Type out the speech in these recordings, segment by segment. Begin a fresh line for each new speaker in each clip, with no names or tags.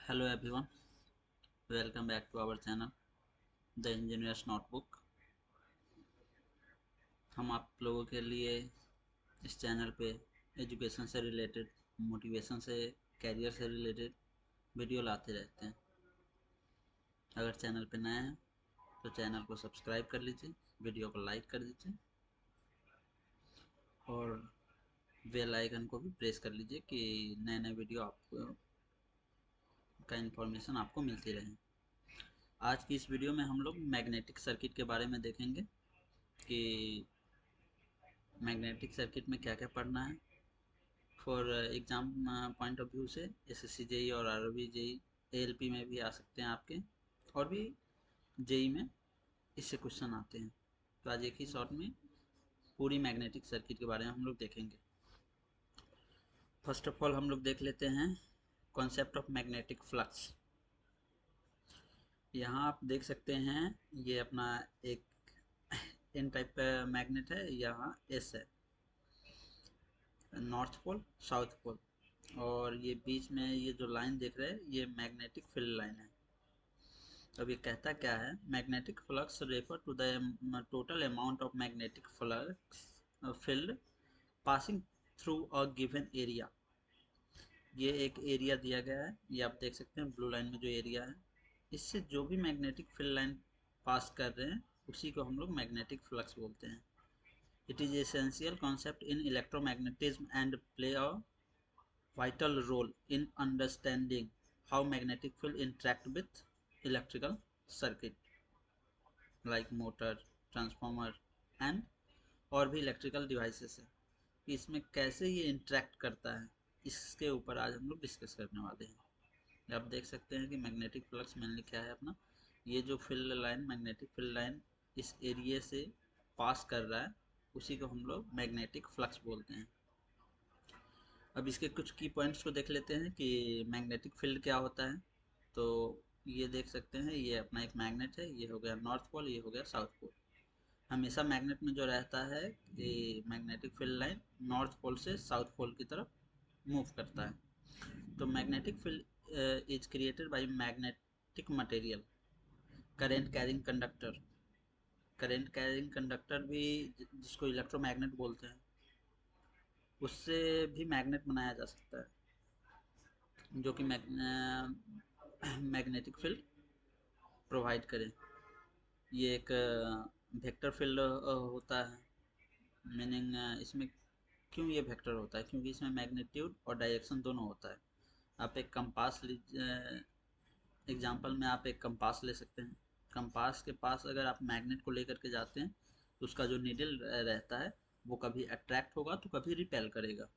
Hello everyone, welcome back to our channel The Engineer's Notebook। हम आप लोगों के लिए इस चैनल पे एजुकेशन से रिलेटेड, मोटिवेशन से, कैरियर से रिलेटेड वीडियो लाते रहते हैं। अगर चैनल पे नए हैं तो चैनल को सब्सक्राइब कर लीजिए, वीडियो को लाइक कर दीजिए और बेल आइकन को भी प्रेस कर लीजिए कि नए नए वीडियो आपको का इन्फॉर्मेशन आपको मिलती रहे। आज की इस वीडियो में हम लोग मैग्नेटिक सर्किट के बारे में देखेंगे कि मैग्नेटिक सर्किट में क्या क्या पढ़ना है। For exam point of view से एसएससी जेई और आरआरबी जेई एएलपी में भी आ सकते हैं आपके, और भी जेई में इससे क्वेश्चन आते हैं। तो आज एक ही शॉट में पूरी मैग्नेटिक सर्किट के बारे में हम लोग देखेंगे। फर्स्ट ऑफ ऑल हम लोग देख लेते हैं कॉन्सेप्ट ऑफ मैग्नेटिक फ्लक्स। यहाँ आप देख सकते हैं ये अपना एक एन टाइप का मैग्नेट है, यहाँ एस है, नॉर्थ पोल साउथ पोल, और ये बीच में ये जो लाइन देख रहे हैं ये मैग्नेटिक फील्ड लाइन है। अब ये कहता क्या है, magnetic flux refer to the total amount of magnetic flux field passing through a given area. ये एक एरिया दिया गया है, ये आप देख सकते हैं ब्लू लाइन में जो एरिया है, इससे जो भी मैग्नेटिक फील्ड लाइन पास कर रहे हैं उसी को हम लोग मैग्नेटिक फ्लक्स बोलते हैं। It is essential concept in electromagnetism and play a vital role in understanding how magnetic field interact with electrical circuit like motor, transformer and और भी इलेक्ट्रिकल डिवाइसेस है कि इसमें कैसे ये इंटरेक्ट करता है, इसके ऊपर आज हम लोग डिस्कस करने वाले हैं। आप देख सकते हैं कि मैग्नेटिक फ्लक्स मेनली क्या है अपना, ये जो field line magnetic field line इस एरिया से पास कर रहा है उसी को हम लोग मैग्नेटिक फ्लक्स बोलते हैं। अब इसके कुछ की पॉइंट्स को देख लेते हैं कि मैग्नेटिक फील्ड क्या होता है। तो ये देख सकते हैं ये अपना एक मैग्नेट है, ये हो गया नॉर्थ पोल, ये हो गया साउथ पोल। हमेशा मैग्नेट में जो रहता है कि magnetic field line north pole से साउथ पोल की तरफ मूव करता है। तो magnetic field is created by magnetic material, current carrying conductor. Current carrying conductor भी जिसको इलेक्ट्रोमैग्नेट बोलते हैं, उससे भी मैग्नेट बनाया जा सकता है जो कि मैग्नेटिक फील्ड प्रोवाइड करे। ये एक वेक्टर फील्ड होता है, मीनिंग इसमें क्यों ये वेक्टर होता है, क्योंकि इसमें मैग्नीट्यूड और डायरेक्शन दोनों होता है। आप एक कंपास एग्जांपल में आप एक कंपास ले सकते हैं। कंपास के पास अगर आप मैग्नेट को लेकर के जाते हैं तो उसका जो नीडल रहता है वो कभी अट्रैक्ट होगा तो कभी रिपेल करेगा।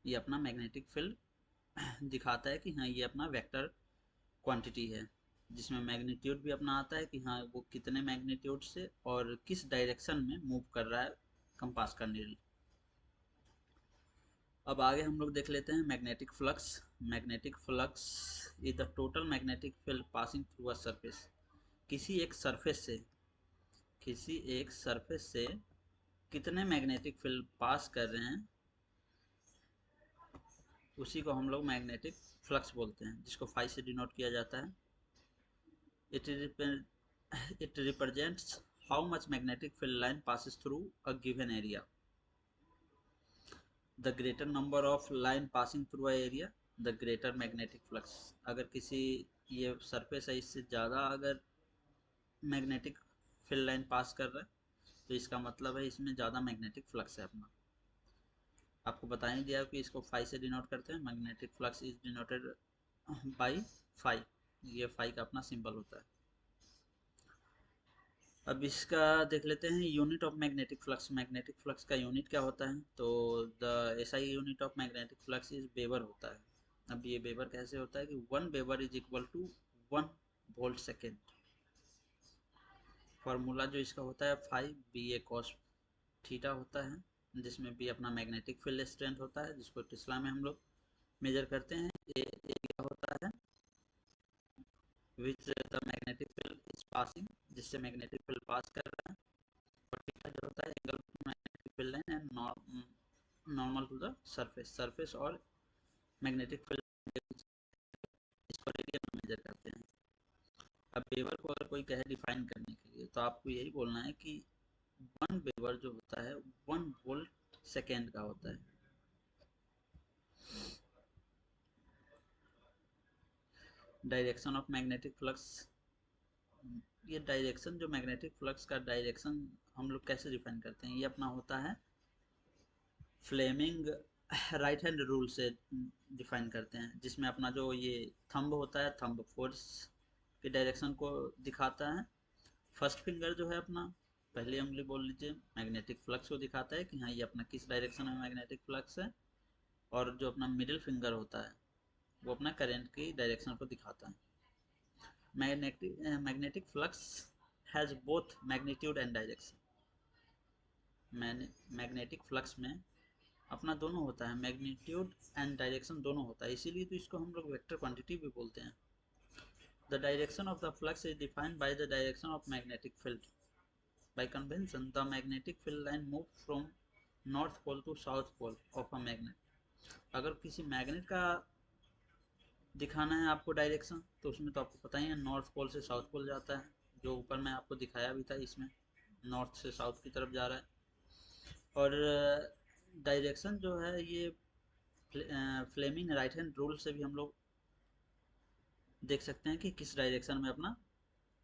ये अपना मैग्नेटिक फील्ड दिखाता है कि हाँ ये अपना वेक्टर क्वांटिटी है, जिसमें मैग्नीट्यूड भी अपना आता है कि हाँ वो कितने मैग्नीट्यूड से और किस डायरेक्शन में मूव कर रहा है कंपास का नीडल। अब आगे हम लोग देख लेते हैं magnetic flux. Magnetic flux is the total magnetic field passing through a surface. किसी एक सरफेस से कितने मैग्नेटिक फील्ड पास कर रहे हैं उसी को हम लोग मैग्नेटिक फ्लक्स बोलते हैं, जिसको फाई से डिनोट किया जाता है। It represents how much magnetic field line passes through a given area. The greater number of line passing through a area, the greater magnetic flux. अगर किसी ये सरफेस है इससे ज़्यादा अगर मैग्नेटिक फील्ड लाइन पास कर रहा है तो इसका मतलब है इसमें ज़्यादा मैग्नेटिक फ्लक्स है अपना। आपको बता ही दिया कि इसको फाई से डिनोट करते हैं। Magnetic flux is denoted by phi, ये फाई का अपना सिंबल होता है। अब इसका देख लेते हैं unit of magnetic flux. Magnetic flux का यूनिट क्या होता है, तो the SI unit of magnetic flux is weber होता है। अब ये वेबर कैसे होता है कि 1 weber is equal to 1 volt second. Formula जो इसका होता है 5 बी ए कॉस थीटा होता है, जिसमें बी अपना मैग्नेटिक फील्ड स्ट्रेंथ होता है जिसको टेस्ला में हम लोग मेजर करते हैं। ए एरिया होता है which the magnetic field is passing, जिससे मैग्नेटिक फील्ड पास कर रहा है। और थीटा जो होता है angle magnetic field line and normal to the surface. Surface और मैग्नेटिक फील्ड इसको रेडियन अब वेबर को अगर कोई कहे डिफाइन करने के लिए तो आपको यही बोलना है कि 1 वेबर जो होता है 1 वोल्ट सेकेंड का होता है। डायरेक्शन ऑफ मैग्नेटिक फ्लक्स, ये डायरेक्शन जो मैग्नेटिक फ्लक्स का डायरेक्शन हम लोग कैसे डिफाइन करते हैं, ये अपना होता है फ्लेमिंग राइट हैंड रूल से डिफाइन करते हैं, जिसमें अपना जो ये थंब होता है, थंब फोर्स की डायरेक्शन को दिखाता है। फर्स्ट फिंगर जो है अपना पहली उंगली बोल लीजिए मैग्नेटिक फ्लक्स को दिखाता है कि हाँ ये अपना किस डायरेक्शन में मैग्नेटिक फ्लक्स है, और जो अपना मिडिल फिंगर होता है वो अपना करंट की डायरेक्शन को दिखाता है। Magnetic flux has both magnitude and direction. Magnetic flux में अपना दोनों होता है, मैग्नीट्यूड एंड डायरेक्शन दोनों होता है, इसीलिए तो इसको हम लोग वेक्टर क्वांटिटी भी बोलते हैं। The direction of the flux is defined by the direction of magnetic field. By convention the magnetic field line move from north pole to south pole of a magnet. अगर किसी magnet का दिखाना है आपको direction, तो उसमें तो आपको पता ही है नॉर्थ पोल से साउथ पोल जाता है, जो ऊपर मैं आपको दिखाया भी था, इसमें नॉर्थ से साउथ की तरफ जा रहा है। और डायरेक्शन जो है ये फ्लेमिंग राइट हैंड रूल से भी हम लोग देख सकते हैं कि किस डायरेक्शन में अपना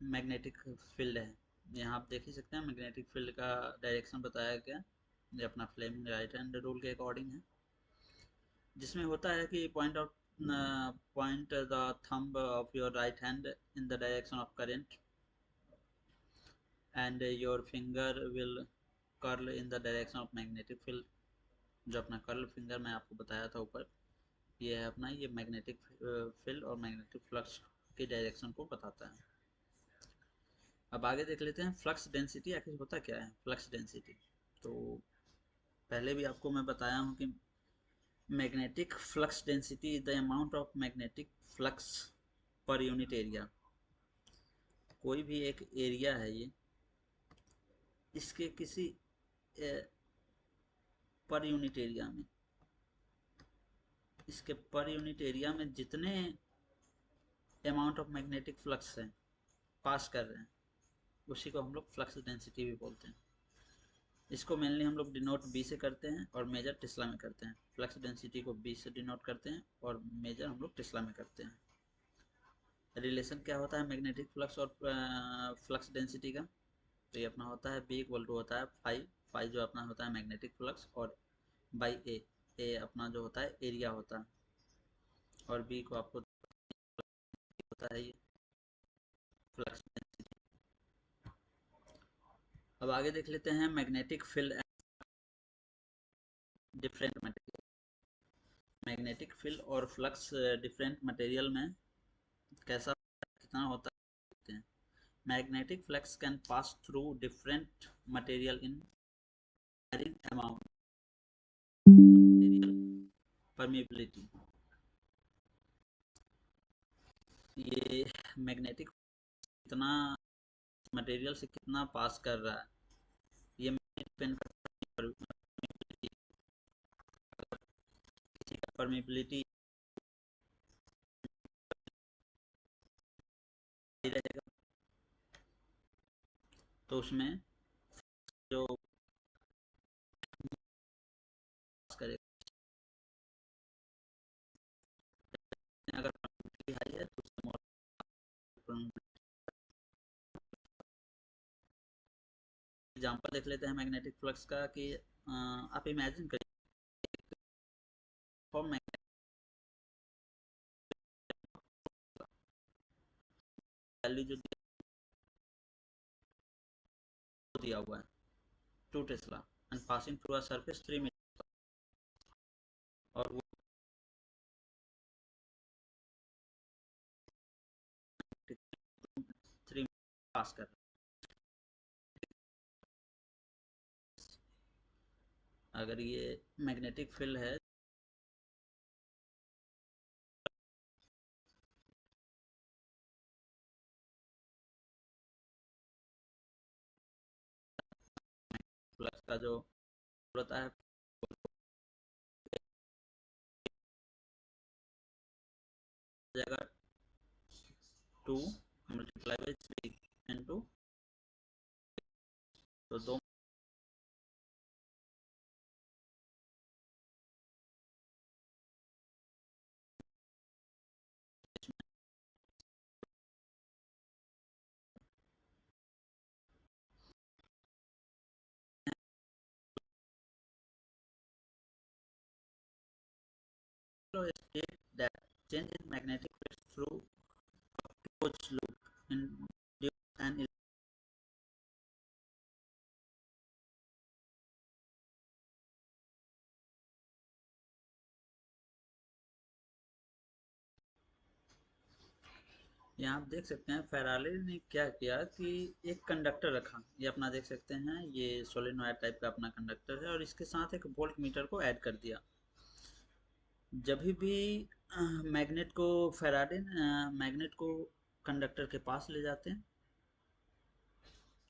मैग्नेटिक फील्ड है। यहाँ आप देख ही सकते हैं मैग्नेटिक फील्ड का डायरेक्शन बताया गया, ये अपना फ्लेमिंग राइट हैंड रूल के अकॉर्डिंग है, जिसमें होता है कि point the thumb of your right hand in the direction of current and your finger will curl in the direction of magnetic field. जो अपना कर्ल फिंगर मैं आपको बताया था ऊपर, ये है अपना ये मैग्नेटिक फील्ड और मैग्नेटिक फ्लक्स की डायरेक्शन को बताता है। अब आगे देख लेते हैं फ्लक्स डेंसिटी आखिर होता क्या है। फ्लक्स डेंसिटी तो पहले भी आपको मैं बताया हूँ कि magnetic flux density is the amount of magnetic flux per unit area. कोई भी एक एरिया है ये, इसके किसी पर यूनिट एरिया में, इसके पर यूनिट एरिया में जितने अमाउंट ऑफ मैग्नेटिक फ्लक्स है पास कर रहे हैं, उसी को हम लोग फ्लक्स डेंसिटी भी बोलते हैं। इसको मेनली हम लोग डिनोट बी से करते हैं और मेजर टेस्ला में करते हैं। फ्लक्स डेंसिटी को बी से डिनोट करते हैं और मेजर हम लोग टेस्ला में करते हैं। रिलेशन क्या होता है मैग्नेटिक फ्लक्स और फ्लक्स डेंसिटी का, तो ये अपना होता है बी इक्वल टू होता है फाइव, फाइव जो अपना होता है मैग्नेटिक फ्लक्स, और बाई ए अपना जो होता है एरिया होता है, और बी को आपको होता है ये फ्लक्स डेंसिटी। अब आगे देख लेते हैं magnetic field different material. Magnetic field और फ्लक्स डिफरेंट मटेरियल में कैसा कितना होता है। Magnetic flux can pass through different material in varying amount material permeability। ये मैग्नेटिक कितना मटेरियल से कितना पास कर रहा है, ये डिपेंड करता है किसी का परमेबिलिटी रहेगा तो उसमें जो पास करेगा, अगर परमेबिलिटी हाई है तो उसमें एग्जाम्पल देख लेते हैं मैग्नेटिक फ्लक्स का कि आप इमेजिन करिए फॉर्म वैल्यू जो दिया हुआ है 2 tesla and passing through a surface 3 metre, और वो 3 पास कर रहा है। अगर ये मैग्नेटिक फील्ड है फ्लक्स का जो होता है जगह 2 multiply state that change in magnetic field through a closed loop induce an यहाँ आप देख सकते हैं फेराले ने क्या किया कि एक कंडक्टर रखा, ये अपना देख सकते हैं ये सोलेनोइड टाइप का अपना कंडक्टर है और इसके साथ एक वोल्ट मीटर को ऐड कर दिया। जब भी मैग्नेट को फेराडे मैग्नेट को कंडक्टर के पास ले जाते हैं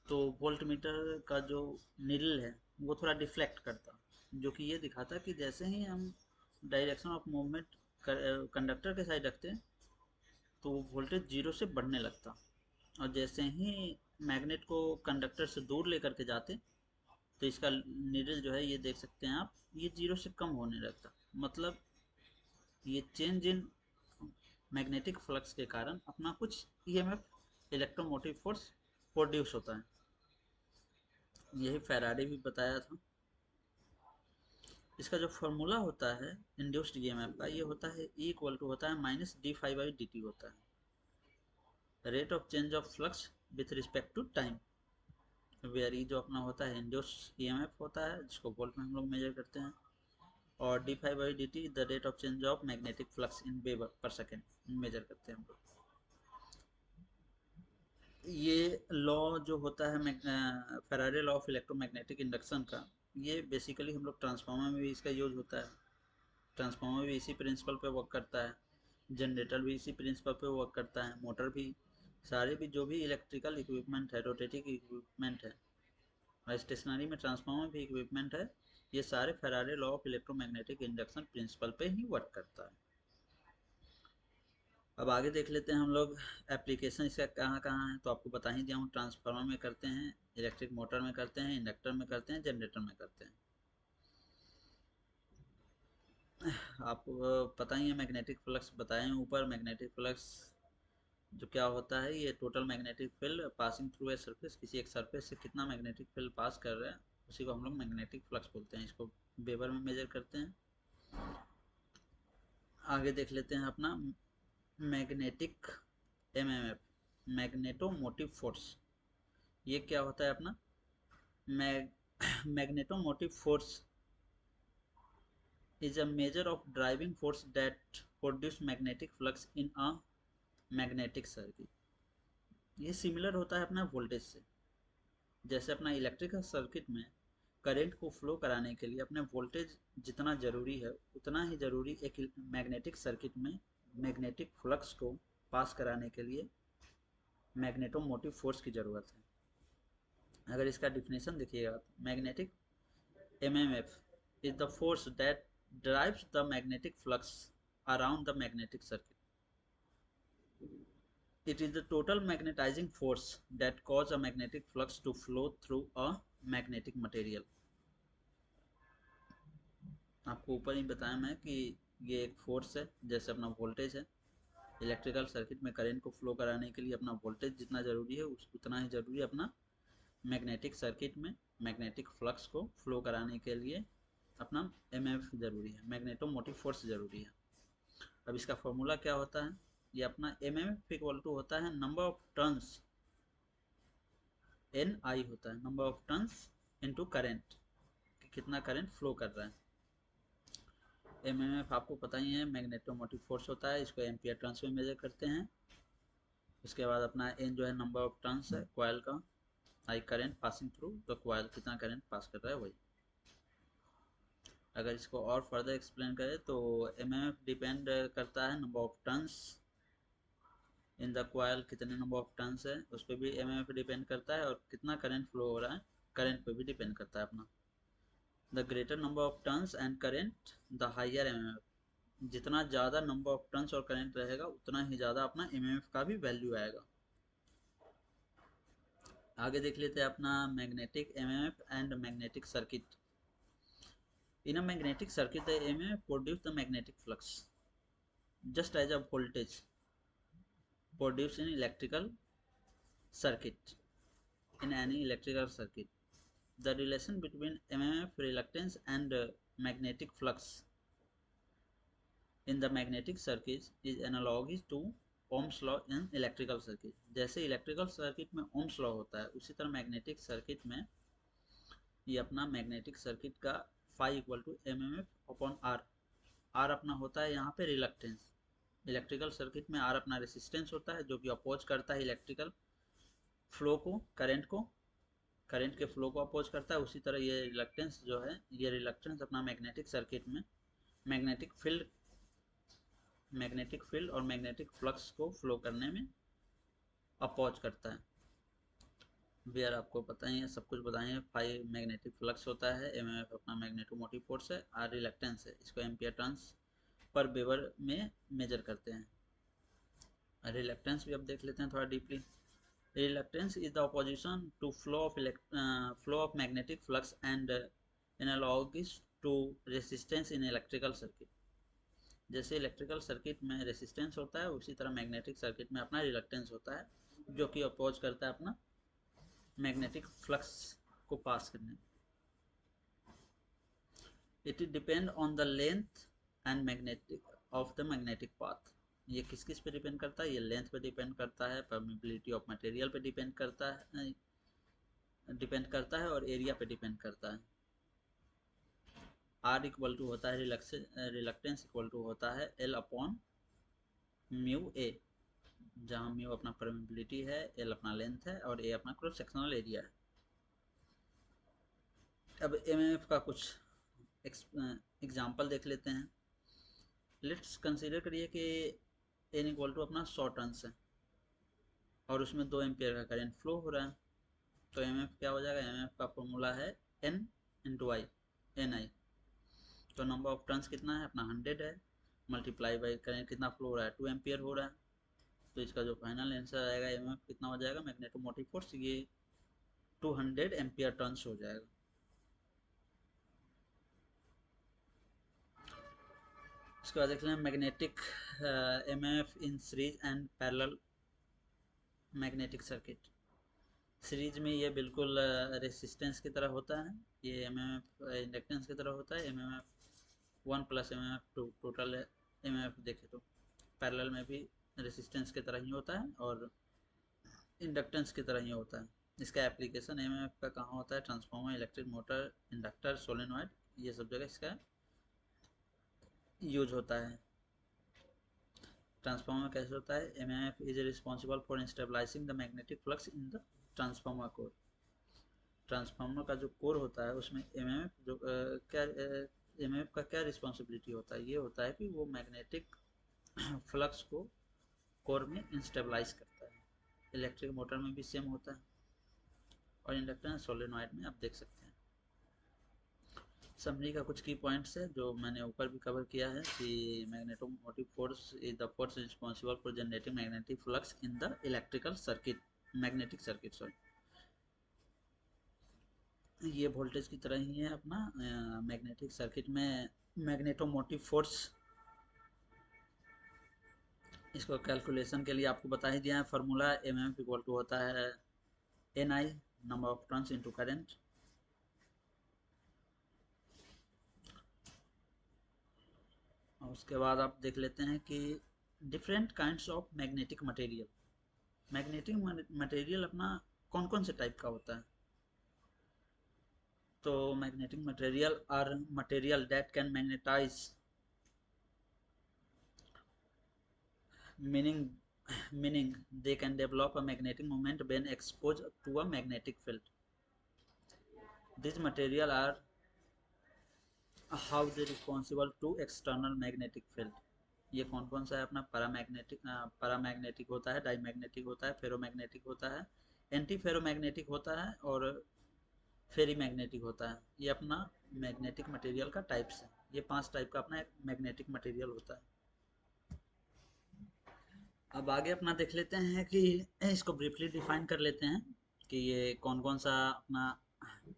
तो वोल्ट मीटर का जो नीडल है वो थोड़ा डिफ्लेक्ट करता, जो कि ये दिखाता कि जैसे ही हम डायरेक्शन ऑफ मूवमेंट कंडक्टर के साइड रखते हैं तो वो वोल्टेज जीरो से बढ़ने लगता, और जैसे ही मैग्नेट को कंडक्टर से दूर लेकर के जाते तो इसका नीडल जो है ये देख सकते हैं आप, ये जीरो से कम होने लगता। मतलब ये चेंज इन मैग्नेटिक फ्लक्स के कारण अपना कुछ ईएमएफ इलेक्ट्रोमोटिव फोर्स प्रोड्यूस होता है। यही फैराडे भी बताया था। इसका जो फॉर्मूला होता है इंड्यूस्ड ईएमएफ का, ये होता है E इक्वल टू होता है minus d phi by D t होता है rate of change of flux with respect to time, where e जो अपना होता है इंड्यूस्ड ईएमएफ होता है जिसको वोल्ट में हम लोग मेजर करते हैं, और d phi by D t the rate of change of magnetic flux in weber per second measure करते हैं हम लोग। ये लॉ जो होता है Faraday law of electromagnetic induction का, ये बेसिकली हम लोग ट्रांसफार्मर में भी इसका यूज होता है। ट्रांसफार्मर भी इसी प्रिंसिपल पे वर्क करता है, जनरेटर भी इसी प्रिंसिपल पे वर्क करता है, मोटर भी, सारे भी जो भी इलेक्ट्रिकल इक्विपमेंट है, रोटेटिंग इक्विपमेंट है और स्टेशनरी में ट्रांसफार्मर भी इक्विपमेंट है, ये सारे Faraday law of electromagnetic induction principal पे ही वर्क करता है। अब आगे देख लेते हैं हम लोग एप्लीकेशन इसका कहाँ कहाँ है, तो आपको बता ही दिया हूँ, ट्रांसफार्मर में करते हैं, इलेक्ट्रिक मोटर में करते हैं, इंडक्टर में करते हैं, जनरेटर में करते हैं। आपको पता ही है मैग्नेटिक फ्लक्स बताए हैं ऊपर। मैग्नेटिक फ्लक्स जो क्या होता है, ये total magnetic field passing through a surface, किसी एक सरफेस से कितना मैग्नेटिक फील्ड पास कर रहे हैं उसी को हम लोग मैग्नेटिक फ्लक्स बोलते हैं, इसको वेबर में मेजर करते हैं। आगे देख लेते हैं अपना मैग्नेटिक एमएमएफ, मैग्नेटोमोटिव फोर्स। ये क्या होता है अपना magnetomotive force is a measure of driving force that produce magnetic flux in a magnetic circuit। ये सिमिलर होता है अपना वोल्टेज से। जैसे अपना इलेक्ट्रिकल सर्किट में करंट को फ्लो कराने के लिए अपने वोल्टेज जितना ज़रूरी है उतना ही ज़रूरी एक मैग्नेटिक सर्किट में मैग्नेटिक फ्लक्स को पास कराने के लिए मैग्नेटोमोटिव फोर्स की ज़रूरत है। अगर इसका डिफिनेशन देखिएगा तो magnetic MMF is the force that drives the magnetic flux around the magnetic circuit. It is the total magnetizing force that causes a magnetic flux to flow through a magnetic material। आपको ऊपर ही बताया मैं कि ये एक force है, जैसे अपना वोल्टेज है, इलेक्ट्रिकल सर्किट में करंट को फ्लो कराने के लिए अपना वोल्टेज जितना ज़रूरी है उतना ही ज़रूरी अपना मैग्नेटिक सर्किट में मैग्नेटिक फ्लक्स को फ्लो कराने के लिए अपना MMF जरूरी है, मैग्नेटोमोटिव फोर्स जरूरी है। अब इसका फॉर्मूला क्या होता है, ये अपना MMF इक्वल टू होता है नंबर ऑफ टर्न्स, NI होता है number of turns into current, कितना करंट फ्लो कर रहा है। MMF आपको पता ही है मैग्नेटोमोटिव फोर्स होता है, इसको एम्पियर टर्न्स में मेजर करते हैं। उसके बाद अपना N जो है नंबर ऑफ टर्न्स है कॉइल का, I current passing through the coil, कितना करंट पास कर रहा है वही। अगर इसको और फर्दर एक्सप्लेन करें तो MMF डिपेंड करता है number of turns in the coil, कितने नंबर ऑफ टर्न्स है उस पर भी MMF डिपेंड करता है, और कितना करंट फ्लो हो रहा है करंट पे भी डिपेंड करता है अपना। The greater number of turns and current the higher MMF, जितना ज़्यादा नंबर ऑफ टर्न्स और करंट रहेगा उतना ही ज़्यादा अपना MMF का भी वैल्यू आएगा। आगे देख लेते हैं अपना magnetic MMF and magnetic circuit. In a magnetic circuit, the MMF produces the magnetic flux, just as a voltage produced in electrical circuit. In any electrical circuit, the relation between MMF reluctance and magnetic flux in the magnetic circuit is analogous to Ohm's law in electrical circuit. जैसे electrical circuit में Ohm's law होता है, उसी तरह magnetic circuit में ये अपना magnetic circuit का phi equal to M M F upon R. R अपना होता है यहाँ पे रिलक्टेंस। इलेक्ट्रिकल सर्किट में आर अपना रेसिस्टेंस होता है जो कि अपोज करता है इलेक्ट्रिकल फ्लो को, करंट के फ्लो को अपोज करता है। उसी तरह ये रिलक्टेंस जो है, ये रिलक्टेंस अपना मैग्नेटिक सर्किट में मैग्नेटिक फील्ड और मैग्नेटिक फ्लक्स को फ्लो करने में अपोज करता है। वेयर आपको पता ही है, सब कुछ बताएंगे। फाइव मैग्नेटिक फ्लक्स होता है, एम एम एफ अपना मैग्नेटोमोटिव फोर्स है, आर रिलक्टेंस है। इसको एम्पियर टर्न्स पर वेबर में मेजर करते हैं। रिलक्टेंस भी अब देख लेते हैं थोड़ा deeply. Reluctance is the opposition to flow of magnetic flux and analogous to resistance in electrical circuit। जैसे इलेक्ट्रिकल सर्किट में रेसिस्टेंस होता है, उसी तरह मैग्नेटिक सर्किट में अपना रिलक्टेंस होता है जो कि अपोज करता है अपना मैग्नेटिक फ्लक्स को पास करने में। It depend on the length and magnetic of the magnetic path. ये किस किस पे डिपेंड करता है? ये लेंथ पे डिपेंड करता है, परमेबिलिटी ऑफ मटेरियल पे डिपेंड करता है और एरिया पे डिपेंड करता है। आर इक्वल टू होता है रिलक्टेंस इक्वल टू होता है एल अपॉन म्यू ए, जहाँ म्यू अपना परमेबिलिटी है, एल अपना लेंथ है और ए अपना क्रॉस सेक्शनल एरिया है। अब एमएमएफ का कुछ एग्जाम्पल देख लेते हैं। लेट्स कंसीडर करिए कि एन इक्वल टू अपना 100 टर्न्स है और उसमें 2 एम्पियर का करंट फ्लो हो रहा है। तो एमएफ क्या हो जाएगा? एमएफ का फॉर्मूला है एन इंटू आई, एन आई। तो नंबर ऑफ टर्न्स कितना है? अपना 100 है, मल्टीप्लाई बाई करंट कितना फ्लो हो रहा है? 2 एम्पियर हो रहा है। तो इसका जो फाइनल आंसर आएगा एमएफ कितना हो जाएगा? मैग्नेटोमोटिव फोर्स ये 200 एम्पियर टर्न्स हो जाएगा। इसके बाद देख लें magnetic MF in series and parallel magnetic circuit. Series में ये बिल्कुल रेसिस्टेंस की तरह होता है, ये एमएमएफ इंडक्टेंस की तरह होता है। MMF 1 plus MMF 2 total MMF देखे तो पैरेलल में भी रेसिस्टेंस की तरह ही होता है और इंडक्टेंस की तरह ही होता है। इसका एप्लीकेशन एमएमएफ का कहाँ होता है? Transformer, electric motor, inductor, solenoid, ये सब जगह इसका यूज होता है। ट्रांसफार्मर कैसे होता है? MMF is responsible for stabilising the magnetic flux in the transformer core. Transformer का जो कोर होता है उसमें एमएमएफ जो एमएमएफ का क्या रिस्पॉन्सिबिलिटी होता है? ये होता है कि वो मैग्नेटिक फ्लक्स को कोर में इंस्टेबलाइज करता है। इलेक्ट्रिक मोटर में भी सेम होता है और इंडक्टर सोलेनॉइड में आप देख सकते हैं। समरी का कुछ की पॉइंट्स है जो मैंने ऊपर भी कवर किया है कि magnetomotive force is the force responsible for generating magnetic flux in the electrical circuit, magnetic circuit sorry. ये वोल्टेज की तरह ही है अपना मैग्नेटिक सर्किट में मैग्नेटोमोटिव फोर्स। इसको कैलकुलेशन के लिए आपको बता ही दिया है फार्मूला। एमएम इक्वल टू होता है N I, number of turns into current. और उसके बाद आप देख लेते हैं कि different kinds of magnetic material. Magnetic material अपना कौन कौन से टाइप का होता है? तो magnetic material are material that can magnetise, meaning they can develop a magnetic moment when exposed to a magnetic field. These material are how they responsible to external magnetic field। ये कौन कौन सा है? अपना पैरामैग्नेटिक होता है, diamagnetic होता है, फेरोमैग्नेटिक होता है, एंटी फेरोमैग्नेटिक होता है और फेरी मैग्नेटिक होता है। ये अपना मैग्नेटिक मटेरियल का टाइप्स है। ये 5 टाइप का अपना एक मैग्नेटिक मटेरियल होता है। अब आगे अपना देख लेते हैं कि इसको ब्रीफली डिफाइन कर लेते हैं कि ये कौन कौन सा अपना,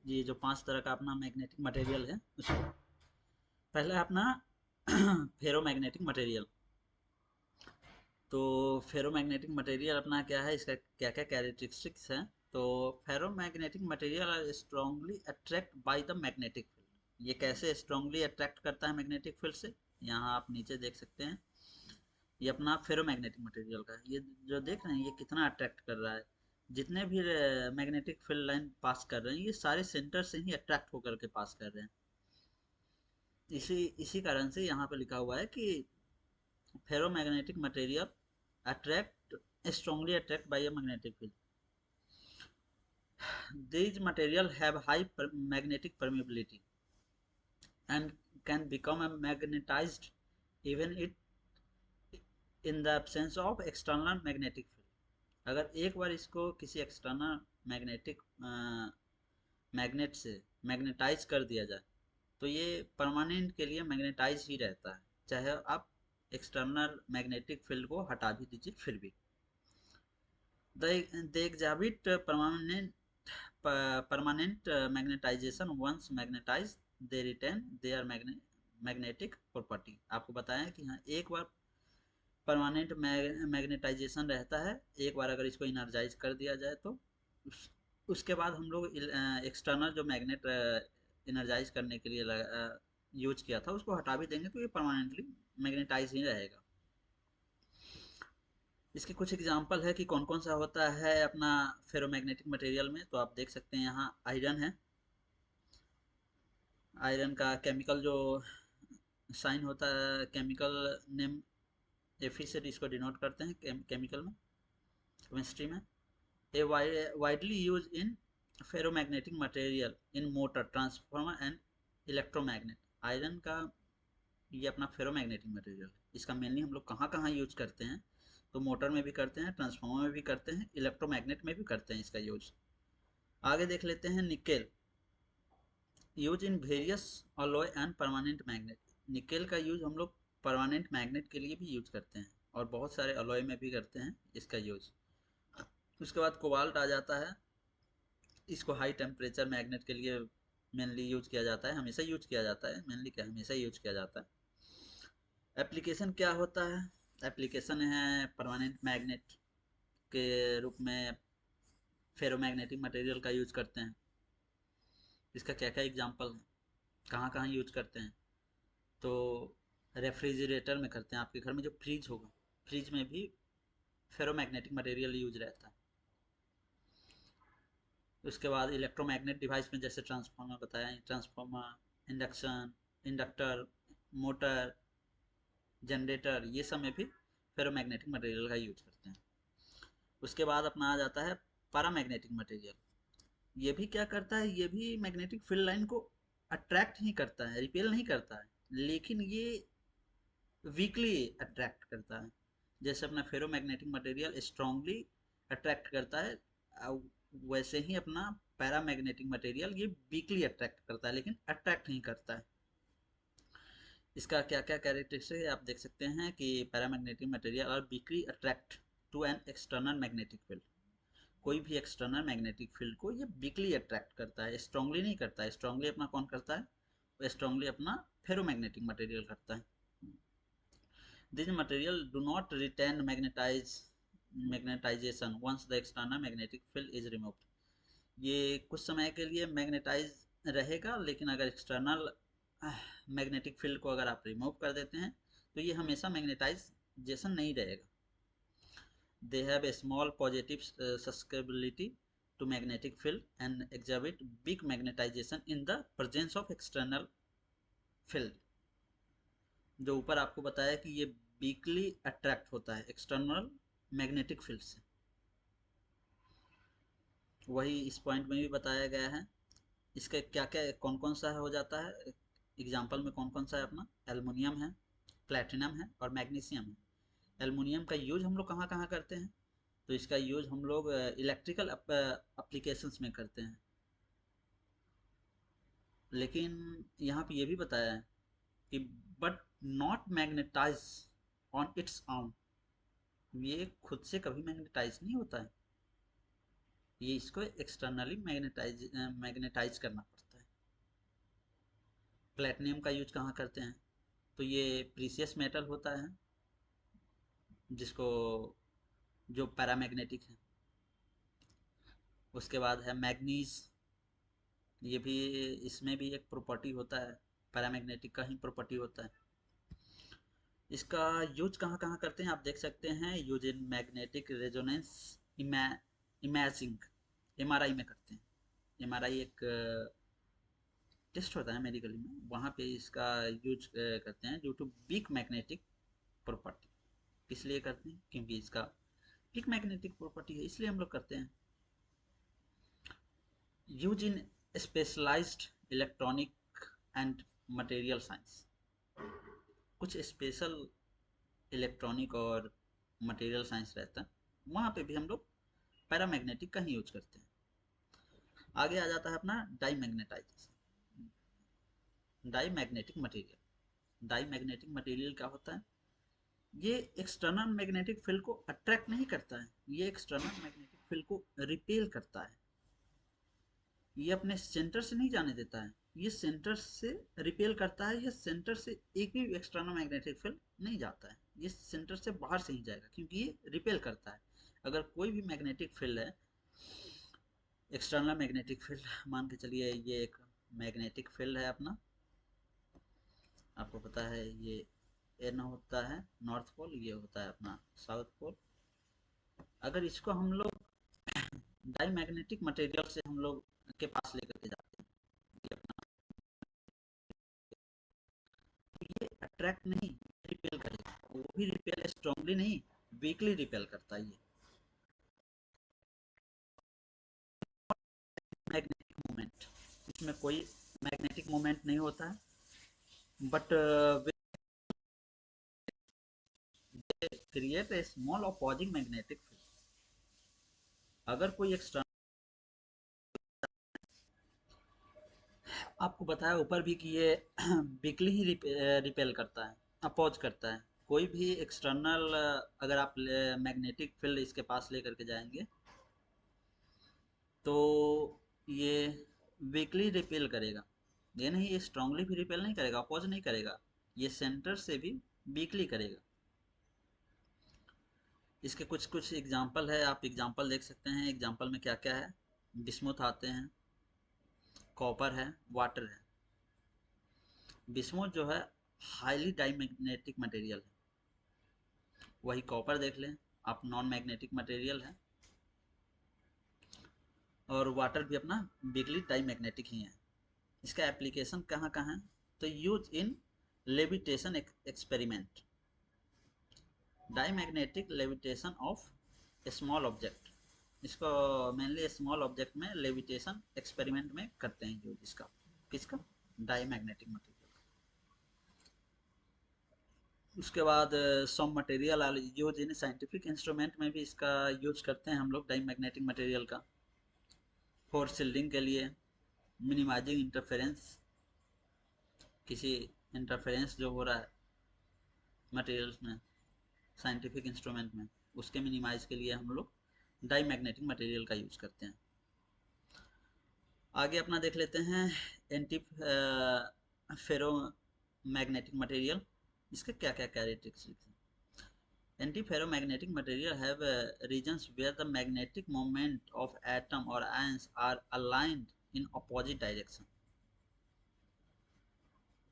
ये जो 5 तरह का अपना मैग्नेटिक मटेरियल है उसको। पहला है अपना फेरोमैग्नेटिक मटेरियल। तो फेरोमैग्नेटिक मटेरियल अपना क्या है, इसका क्या क्या कैरेक्टरिस्टिक्स है? तो ferromagnetic material are strongly attract by the magnetic field. ये कैसे स्ट्रांगली अट्रैक्ट करता है मैग्नेटिक फील्ड से? यहाँ आप नीचे देख सकते हैं, ये अपना फेरोमैग्नेटिक मटेरियल का है। ये जो देख रहे हैं ये कितना अट्रैक्ट कर रहा है। जितने भी मैग्नेटिक फील्ड लाइन पास कर रहे हैं ये सारे सेंटर से ही अट्रैक्ट होकर के पास कर रहे हैं। इसी इसी कारण से यहाँ पे लिखा हुआ है कि ferromagnetic material attract strongly attract by a magnetic field. These material have high magnetic permeability and can become a magnetized even it in the absence of external magnetic field. अगर एक बार इसको किसी एक्सटर्नल मैग्नेटिक मैग्नेट से magnetise कर दिया जाए तो ये परमानेंट के लिए मैग्नेटाइज ही रहता है, चाहे आप एक्सटर्नल मैग्नेटिक फील्ड को हटा भी दीजिए फिर भी। They exhibit permanent magnetization. Once magnetized they retain their magnetic property. आपको बताया कि हाँ एक बार परमानेंट मैग्नेटाइजेशन रहता है, एक बार अगर इसको इनर्जाइज कर दिया जाए तो उसके बाद हम लोग एक्सटर्नल जो मैग्नेट इनर्जाइज करने के लिए यूज किया था उसको हटा भी देंगे तो ये परमानेंटली मैग्नेटाइज ही रहेगा। इसके कुछ एग्जांपल है कि कौन कौन सा होता है अपना फेरोमैग्नेटिक मटेरियल में, तो आप देख सकते हैं यहाँ आयरन है। आयरन का केमिकल जो साइन होता है, केमिकल नेम एफी से इसको डिनोट करते हैं केमिकल में, केमिस्ट्री में। A widely use in ferromagnetic material in motor, transformer and electromagnet. Iron का ये अपना फेरोमैग्नेटिक मटेरियल, इसका मेनली हम लोग कहाँ कहाँ यूज करते हैं, तो मोटर में भी करते हैं, ट्रांसफार्मर में भी करते हैं, इलेक्ट्रोमैग्नेट में भी करते हैं इसका यूज। आगे देख लेते हैं nickel, use in various alloy and permanent magnet. Nickel का यूज हम लोग परमानेंट मैग्नेट के लिए भी यूज करते हैं और बहुत सारे अलॉय में भी करते हैं इसका यूज। उसके बाद कोबाल्ट आ जाता है, इसको हाई टेम्परेचर मैग्नेट के लिए मेनली यूज किया जाता है, हमेशा यूज किया जाता है, मेनली क्या हमेशा यूज किया जाता है। एप्लीकेशन क्या होता है, एप्लीकेशन है परमानेंट मैग्नेट के रूप में फेरोमैग्नेटिक मटेरियल का यूज करते हैं। इसका क्या क्या एग्जांपल है, कहाँ कहाँ यूज करते हैं, तो रेफ्रिजरेटर में करते हैं। आपके घर में जो फ्रिज होगा, फ्रिज में भी फेरोमैग्नेटिक मटेरियल यूज रहता है। उसके बाद इलेक्ट्रोमैग्नेट डिवाइस में जैसे ट्रांसफार्मर बताया, transformer, induction, inductor, motor, generator, ये सब में भी फेरोमैग्नेटिक मटेरियल का यूज करते हैं। उसके बाद अपना आ जाता है पैरामैग्नेटिक मटेरियल। ये भी क्या करता है, ये भी मैग्नेटिक फील्ड लाइन को अट्रैक्ट ही करता है, रिपेल नहीं करता है, लेकिन ये वीकली अट्रैक्ट करता है। जैसे अपना फेरोमैग्नेटिक मटेरियल स्ट्रांगली अट्रैक्ट करता है, वैसे ही अपना पैरामैग्नेटिक मटेरियल ये वीकली अट्रैक्ट करता है लेकिन अट्रैक्ट नहीं करता है। इसका क्या क्या कैरेक्टरिस्टिक है आप देख सकते हैं कि paramagnetic material are weakly attract to an external magnetic field. कोई भी एक्सटर्नल मैग्नेटिक फील्ड को ये वीकली अट्रैक्ट करता है, स्ट्रांगली नहीं करता है। स्ट्रांगली अपना कौन करता है, वो स्ट्रांगली अपना फेरोमैग्नेटिक मटेरियल करता है। These material do not retain magnetization once the external magnetic field is removed. ये कुछ समय के लिए मैग्नेटाइज रहेगा, लेकिन अगर एक्सटर्नल मैग्नेटिक फील्ड को अगर आप रिमूव कर देते हैं तो ये हमेशा मैग्नेटाइजेशन नहीं रहेगा। They have a small positive susceptibility to magnetic field and exhibit big magnetization in the presence of external field. जो ऊपर आपको बताया कि ये वीकली अट्रैक्ट होता है एक्सटर्नल मैग्नेटिक फील्ड से, वही इस पॉइंट में भी बताया गया है। इसका क्या क्या कौन कौन सा हो जाता है, एग्जाम्पल में कौन कौन सा है अपना, एल्युमिनियम है, प्लेटिनम है और मैग्नीशियम है। एल्युमिनियम का यूज हम लोग कहाँ कहाँ करते हैं, तो इसका यूज हम लोग इलेक्ट्रिकल एप्लीकेशंस में करते हैं। लेकिन यहाँ पे ये भी बताया है कि but not magnetise on its own, ये खुद से कभी मैग्नेटाइज नहीं होता है, ये इसको एक्सटर्नली मैग्नेटाइज करना पड़ता है। प्लेटिनियम का यूज कहाँ करते हैं, तो ये प्रीसियस मेटल होता है जिसको जो पैरामैग्नेटिक है। उसके बाद है मैग्नीज, ये भी इसमें भी एक प्रॉपर्टी होता है, पैरामैग्नेटिक का ही प्रॉपर्टी होता है। इसका यूज कहाँ कहाँ करते हैं आप देख सकते हैं। Use in magnetic resonance imaging, MRI में करते हैं। एमआरआई एक टेस्ट होता है मेडिकल में, वहाँ पे इसका यूज करते हैं due to weak magnetic property. किस लिए करते हैं? क्योंकि इसका वीक मैग्नेटिक प्रॉपर्टी है, इसलिए हम लोग करते हैं। Use in specialised electronic and material science, कुछ स्पेशल इलेक्ट्रॉनिक और मटेरियल साइंस रहता है, वहाँ पे भी हम लोग पैरामैग्नेटिक का ही यूज करते हैं। आगे आ जाता है अपना diamagnetisation, diamagnetic material. Diamagnetic material क्या होता है? ये एक्सटर्नल मैग्नेटिक फील्ड को अट्रैक्ट नहीं करता है, ये एक्सटर्नल मैग्नेटिक फील्ड को रिपेल करता है। ये अपने सेंटर से नहीं जाने देता है, ये सेंटर से रिपेल करता है। ये सेंटर से एक भी एक्सटर्नल मैग्नेटिक फील्ड नहीं जाता है, ये सेंटर से बाहर से ही जाएगा, क्योंकि ये रिपेल करता है। अगर कोई भी मैग्नेटिक फील्ड है, एक्सटर्नल मैग्नेटिक फील्ड मान के चलिए, ये एक मैग्नेटिक फील्ड है अपना, आपको पता है ये एन होता है नॉर्थ पोल, ये होता है अपना साउथ पोल। अगर इसको हम लोग डाई मैग्नेटिक मटेरियल से हम लोग के पास लेकर के जाते हैं, ये अपना, तो ये अट्रैक्ट नहीं, रिपेल करेगा। वो भी रिपेल स्ट्रांगली नहीं, वीकली रिपेल करता है ये। मैग्नेटिक मोमेंट, इसमें कोई मैग्नेटिक मोमेंट नहीं होता है, but create a small opposing magnetic field. अगर कोई एक्सटर्नल, आपको बताया ऊपर भी कि ये वीकली ही रिपेल करता है, अपोज करता है। कोई भी एक्सटर्नल अगर आप मैग्नेटिक फील्ड इसके पास लेकर के जाएंगे, तो ये वीकली रिपेल करेगा। ये नहीं, ये स्ट्रांगली भी रिपेल नहीं करेगा, अपोज नहीं करेगा, ये सेंटर से भी वीकली करेगा। इसके कुछ कुछ एग्जाम्पल है, आप एग्जाम्पल देख सकते हैं। एग्जाम्पल में क्या क्या है? बिस्मुथ आते हैं, कॉपर है, वाटर है। बिस्मुथ जो है हाईली डाईमैग्नेटिक मटेरियल है, वही कॉपर देख लें आप, नॉन मैग्नेटिक मटेरियल है। और वाटर भी अपना बिगली डाईमैग्नेटिक ही है। इसका एप्लीकेशन कहाँ कहाँ है? तो use in levitation experiment, diamagnetic levitation of small object. इसको मेनली स्मॉल ऑब्जेक्ट में लेविटेशन एक्सपेरिमेंट में करते हैं यूज इसका। किसका? Diamagnetic material. उसके बाद some material use in scientific instrument में भी इसका यूज करते हैं हम लोग, डाईमैग्नेटिक मटेरियल का। फॉर शिल्डिंग के लिए, मिनिमाइजिंग इंटरफेरेंस, किसी इंटरफेरेंस जो हो रहा है मटेरियल्स में, साइंटिफिक इंस्ट्रूमेंट में, उसके मिनिमाइज के लिए हम लोग डाईमैग्नेटिक मटेरियल का यूज करते हैं। आगे अपना देख लेते हैं एंटी फेरो मैग्नेटिक मटेरियल। इसके क्या क्या कैरेक्टरिस्टिक्स हैं? Antiferromagnetic material have regions where the magnetic moment of atom or ions are aligned in opposite direction,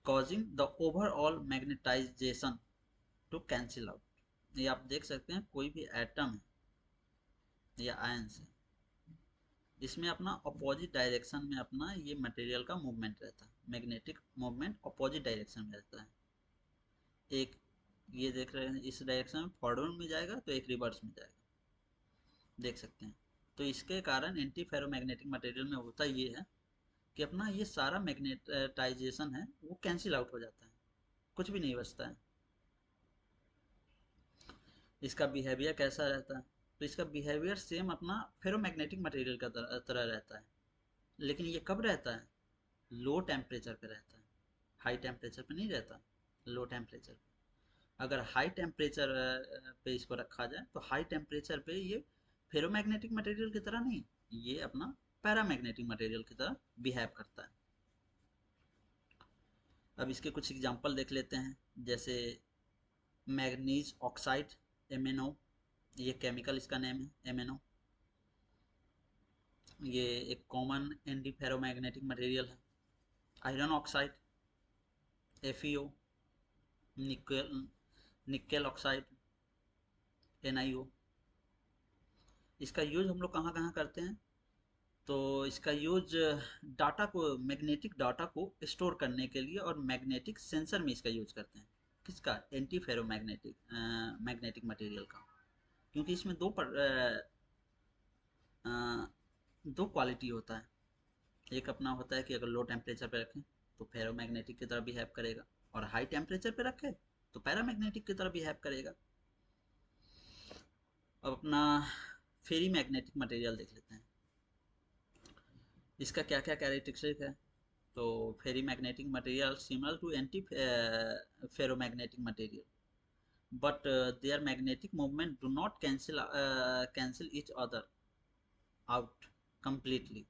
causing the overall magnetization to cancel out। ये आप देख सकते हैं, कोई भी एटम है या आयंस है, इसमें अपना अपोजिट डायरेक्शन में अपना ये मटेरियल का मूवमेंट रहता है, मैग्नेटिक मूवमेंट अपोजिट डायरेक्शन में रहता है। एक ये देख रहे हैं इस डायरेक्शन में फॉरवर्ड में जाएगा, तो एक रिवर्स में जाएगा, देख सकते हैं। तो इसके कारण एंटी फेरोमैग्नेटिक मटेरियल में होता ये है कि अपना ये सारा मैग्नेटाइजेशन है वो कैंसिल आउट हो जाता है, कुछ भी नहीं बचता है। इसका बिहेवियर कैसा रहता है? तो इसका बिहेवियर सेम अपना फेरोमैग्नेटिक मटेरियल का तरह रहता है, लेकिन ये कब रहता है? लो टेम्परेचर पे रहता है, हाई टेम्परेचर पे नहीं रहता, लो टेम्परेचर पे। अगर हाई टेम्परेचर पे इसको रखा जाए, तो हाई टेम्परेचर पे ये फेरोमैग्नेटिक मटेरियल की तरह नहीं, ये अपना पैरामैग्नेटिक मटेरियल की तरह बिहेव करता है। अब इसके कुछ एग्जांपल देख लेते हैं, जैसे मैग्नीज ऑक्साइड, MnO, ये केमिकल इसका नेम है MnO। ये एक कॉमन एंटी फेरोमैग्नेटिक मटेरियल है। आयरन ऑक्साइड, FeO, निकल, निकेल ऑक्साइड, NiO। इसका यूज हम लोग कहाँ कहाँ करते हैं? तो इसका यूज डाटा को, मैग्नेटिक डाटा को स्टोर करने के लिए और मैग्नेटिक सेंसर में इसका यूज करते हैं। किसका? एंटी फेरोमैग्नेटिक मैग्नेटिक मटेरियल का। क्योंकि इसमें अ, दो क्वालिटी होता है। एक अपना होता है कि अगर लो टेम्परेचर पे रखें तो फेरोमैग्नेटिक की तरह बिहेव करेगा, और हाई टेम्परेचर पे रखें तो पैरामैग्नेटिक की तरह बिहेव करेगा। अब अपना फेरी मैग्नेटिक मटेरियल देख लेते हैं, इसका क्या क्या कैरेक्टरिस्टिक है। तो ferri magnetic material similar to anti ferromagnetic material, but their magnetic movement do not cancel each other out completely।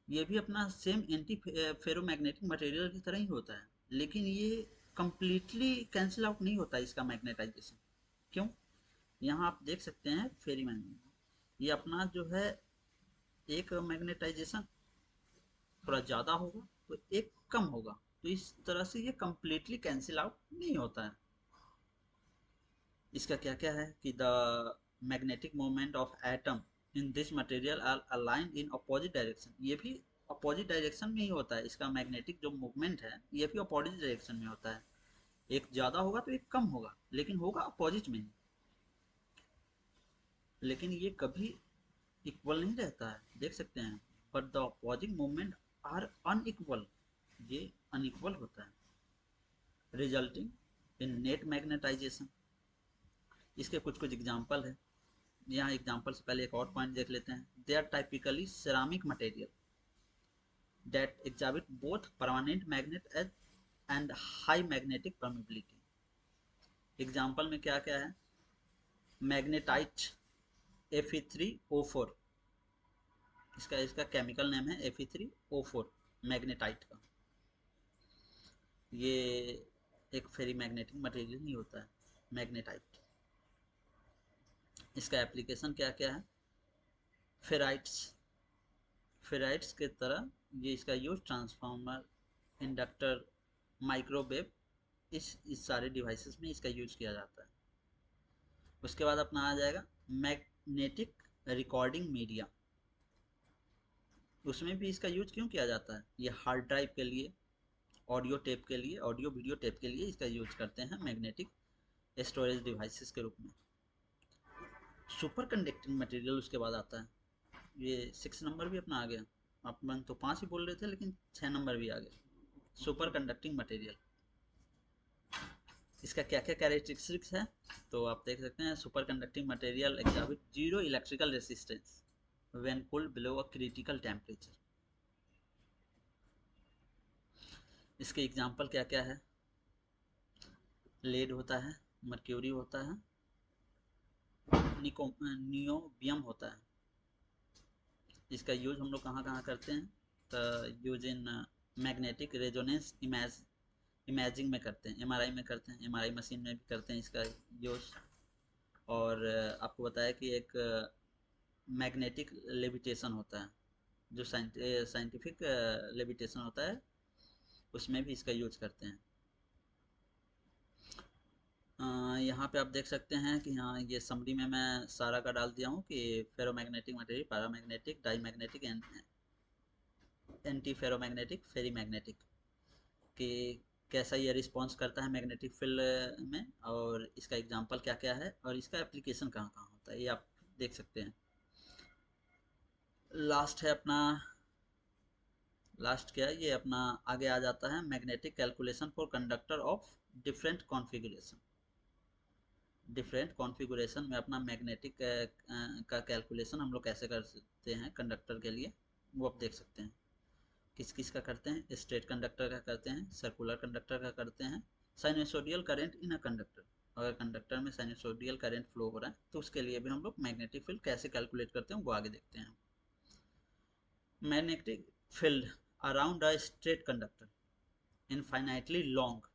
ये भी अपना सेम एंटी फेरोमैग्नेटिक मटेरियल की तरह ही होता है, लेकिन ये कंप्लीटली कैंसिल आउट नहीं होता इसका मैग्नेटाइजेशन। क्यों? यहाँ आप देख सकते हैं फेरी मैग्नेट, ये अपना जो है एक मैग्नेटाइजेशन थोड़ा ज़्यादा होगा तो एक कम होगा, तो इस तरह से ये कंप्लीटली कैंसिल आउट नहीं होता है। इसका क्या क्या है कि the magnetic moment of atom in this material are aligned in opposite direction. ये भी अपोजिट डायरेक्शन में ही होता है, इसका मैग्नेटिक जो मूवमेंट है ये भी अपोजिट डायरेक्शन में होता है। एक ज़्यादा होगा तो एक कम होगा, लेकिन होगा अपोजिट में ही। लेकिन ये कभी इक्वल नहीं रहता है, देख सकते हैं। But the opposite movement are unequal, ये अनइक्वल होता है, रिजल्टिंग इन नेट मैग्नेटाइजेशन। इसके कुछ कुछ एग्जाम्पल है। यहाँ एग्जाम्पल से पहले एक और पॉइंट देख लेते हैं। They are typically ceramic material that exhibit both permanent magnet and high magnetic permeability. Example में क्या क्या है? मैग्नेटाइट Fe3O4, इसका इसका केमिकल नेम है Fe3O4 मैग्नेटाइट का। ये एक फेरी मैग्नेटिक मटेरियल ही होता है मैग्नेटाइट। इसका एप्लीकेशन क्या क्या है? फेराइट्स, फेराइट्स के तरह ये इसका यूज ट्रांसफार्मर, इंडक्टर, माइक्रोवेव, इस सारे डिवाइसेस में इसका यूज किया जाता है। उसके बाद अपना आ जाएगा मैग्नेटिक रिकॉर्डिंग मीडिया। उसमें भी इसका यूज क्यों किया जाता है? ये हार्ड ड्राइव के लिए, ऑडियो टेप के लिए, ऑडियो वीडियो टेप के लिए इसका यूज करते हैं मैग्नेटिक स्टोरेज डिवाइसेस के रूप में। सुपर कंडक्टिंग मटेरियल उसके बाद आता है, ये 6 नंबर भी अपना आ गया। अपन तो 5 ही बोल रहे थे लेकिन 6 नंबर भी आ गया। सुपर कंडक्टिंग मटेरियल, इसका क्या क्या कैरेक्टरिस्टिक्स है? तो आप देख सकते हैं super conducting material exhibit zero electrical resistance when cooled below a critical temperature. इसके एग्जांपल क्या क्या है? लेड होता है, मर्क्यूरी होता है, नियोबियम होता है। इसका यूज हम लोग कहाँ कहाँ करते हैं? तो use in magnetic resonance imaging में करते हैं, एमआरआई में करते हैं, एमआरआई मशीन में भी करते हैं इसका यूज। और आपको बताया कि एक मैग्नेटिक लेविटेशन होता है, जो साइंटिफिक लेविटेशन होता है, उसमें भी इसका यूज करते हैं। यहाँ पे आप देख सकते हैं कि हाँ, ये समरी में मैं सारा का डाल दिया हूँ कि ferromagnetic material, paramagnetic, diamagnetic, anti ferromagnetic, ferri magnetic, कि कैसा ये रिस्पॉन्स करता है मैग्नेटिक फील्ड में, और इसका एग्जांपल क्या क्या है, और इसका एप्लीकेशन कहाँ कहाँ होता है, ये आप देख सकते हैं। लास्ट है अपना, लास्ट क्या है ये अपना, आगे आ जाता है magnetic calculation for conductor of different configuration. Different configuration में अपना मैग्नेटिक का कैलकुलेशन हम लोग कैसे कर सकते हैं कंडक्टर के लिए, वो आप देख सकते हैं। किस किस का करते हैं? स्ट्रेट कंडक्टर का करते हैं, सर्कुलर कंडक्टर का करते हैं, साइनसोडियल करंट इन अ कंडक्टर, अगर कंडक्टर में साइनसोडियल करंट फ्लो हो रहा है तो उसके लिए भी हम लोग मैग्नेटिक फील्ड कैसे कैलकुलेट करते हैं वो आगे देखते हैं। Magnetic field around a straight conductor infinitely long,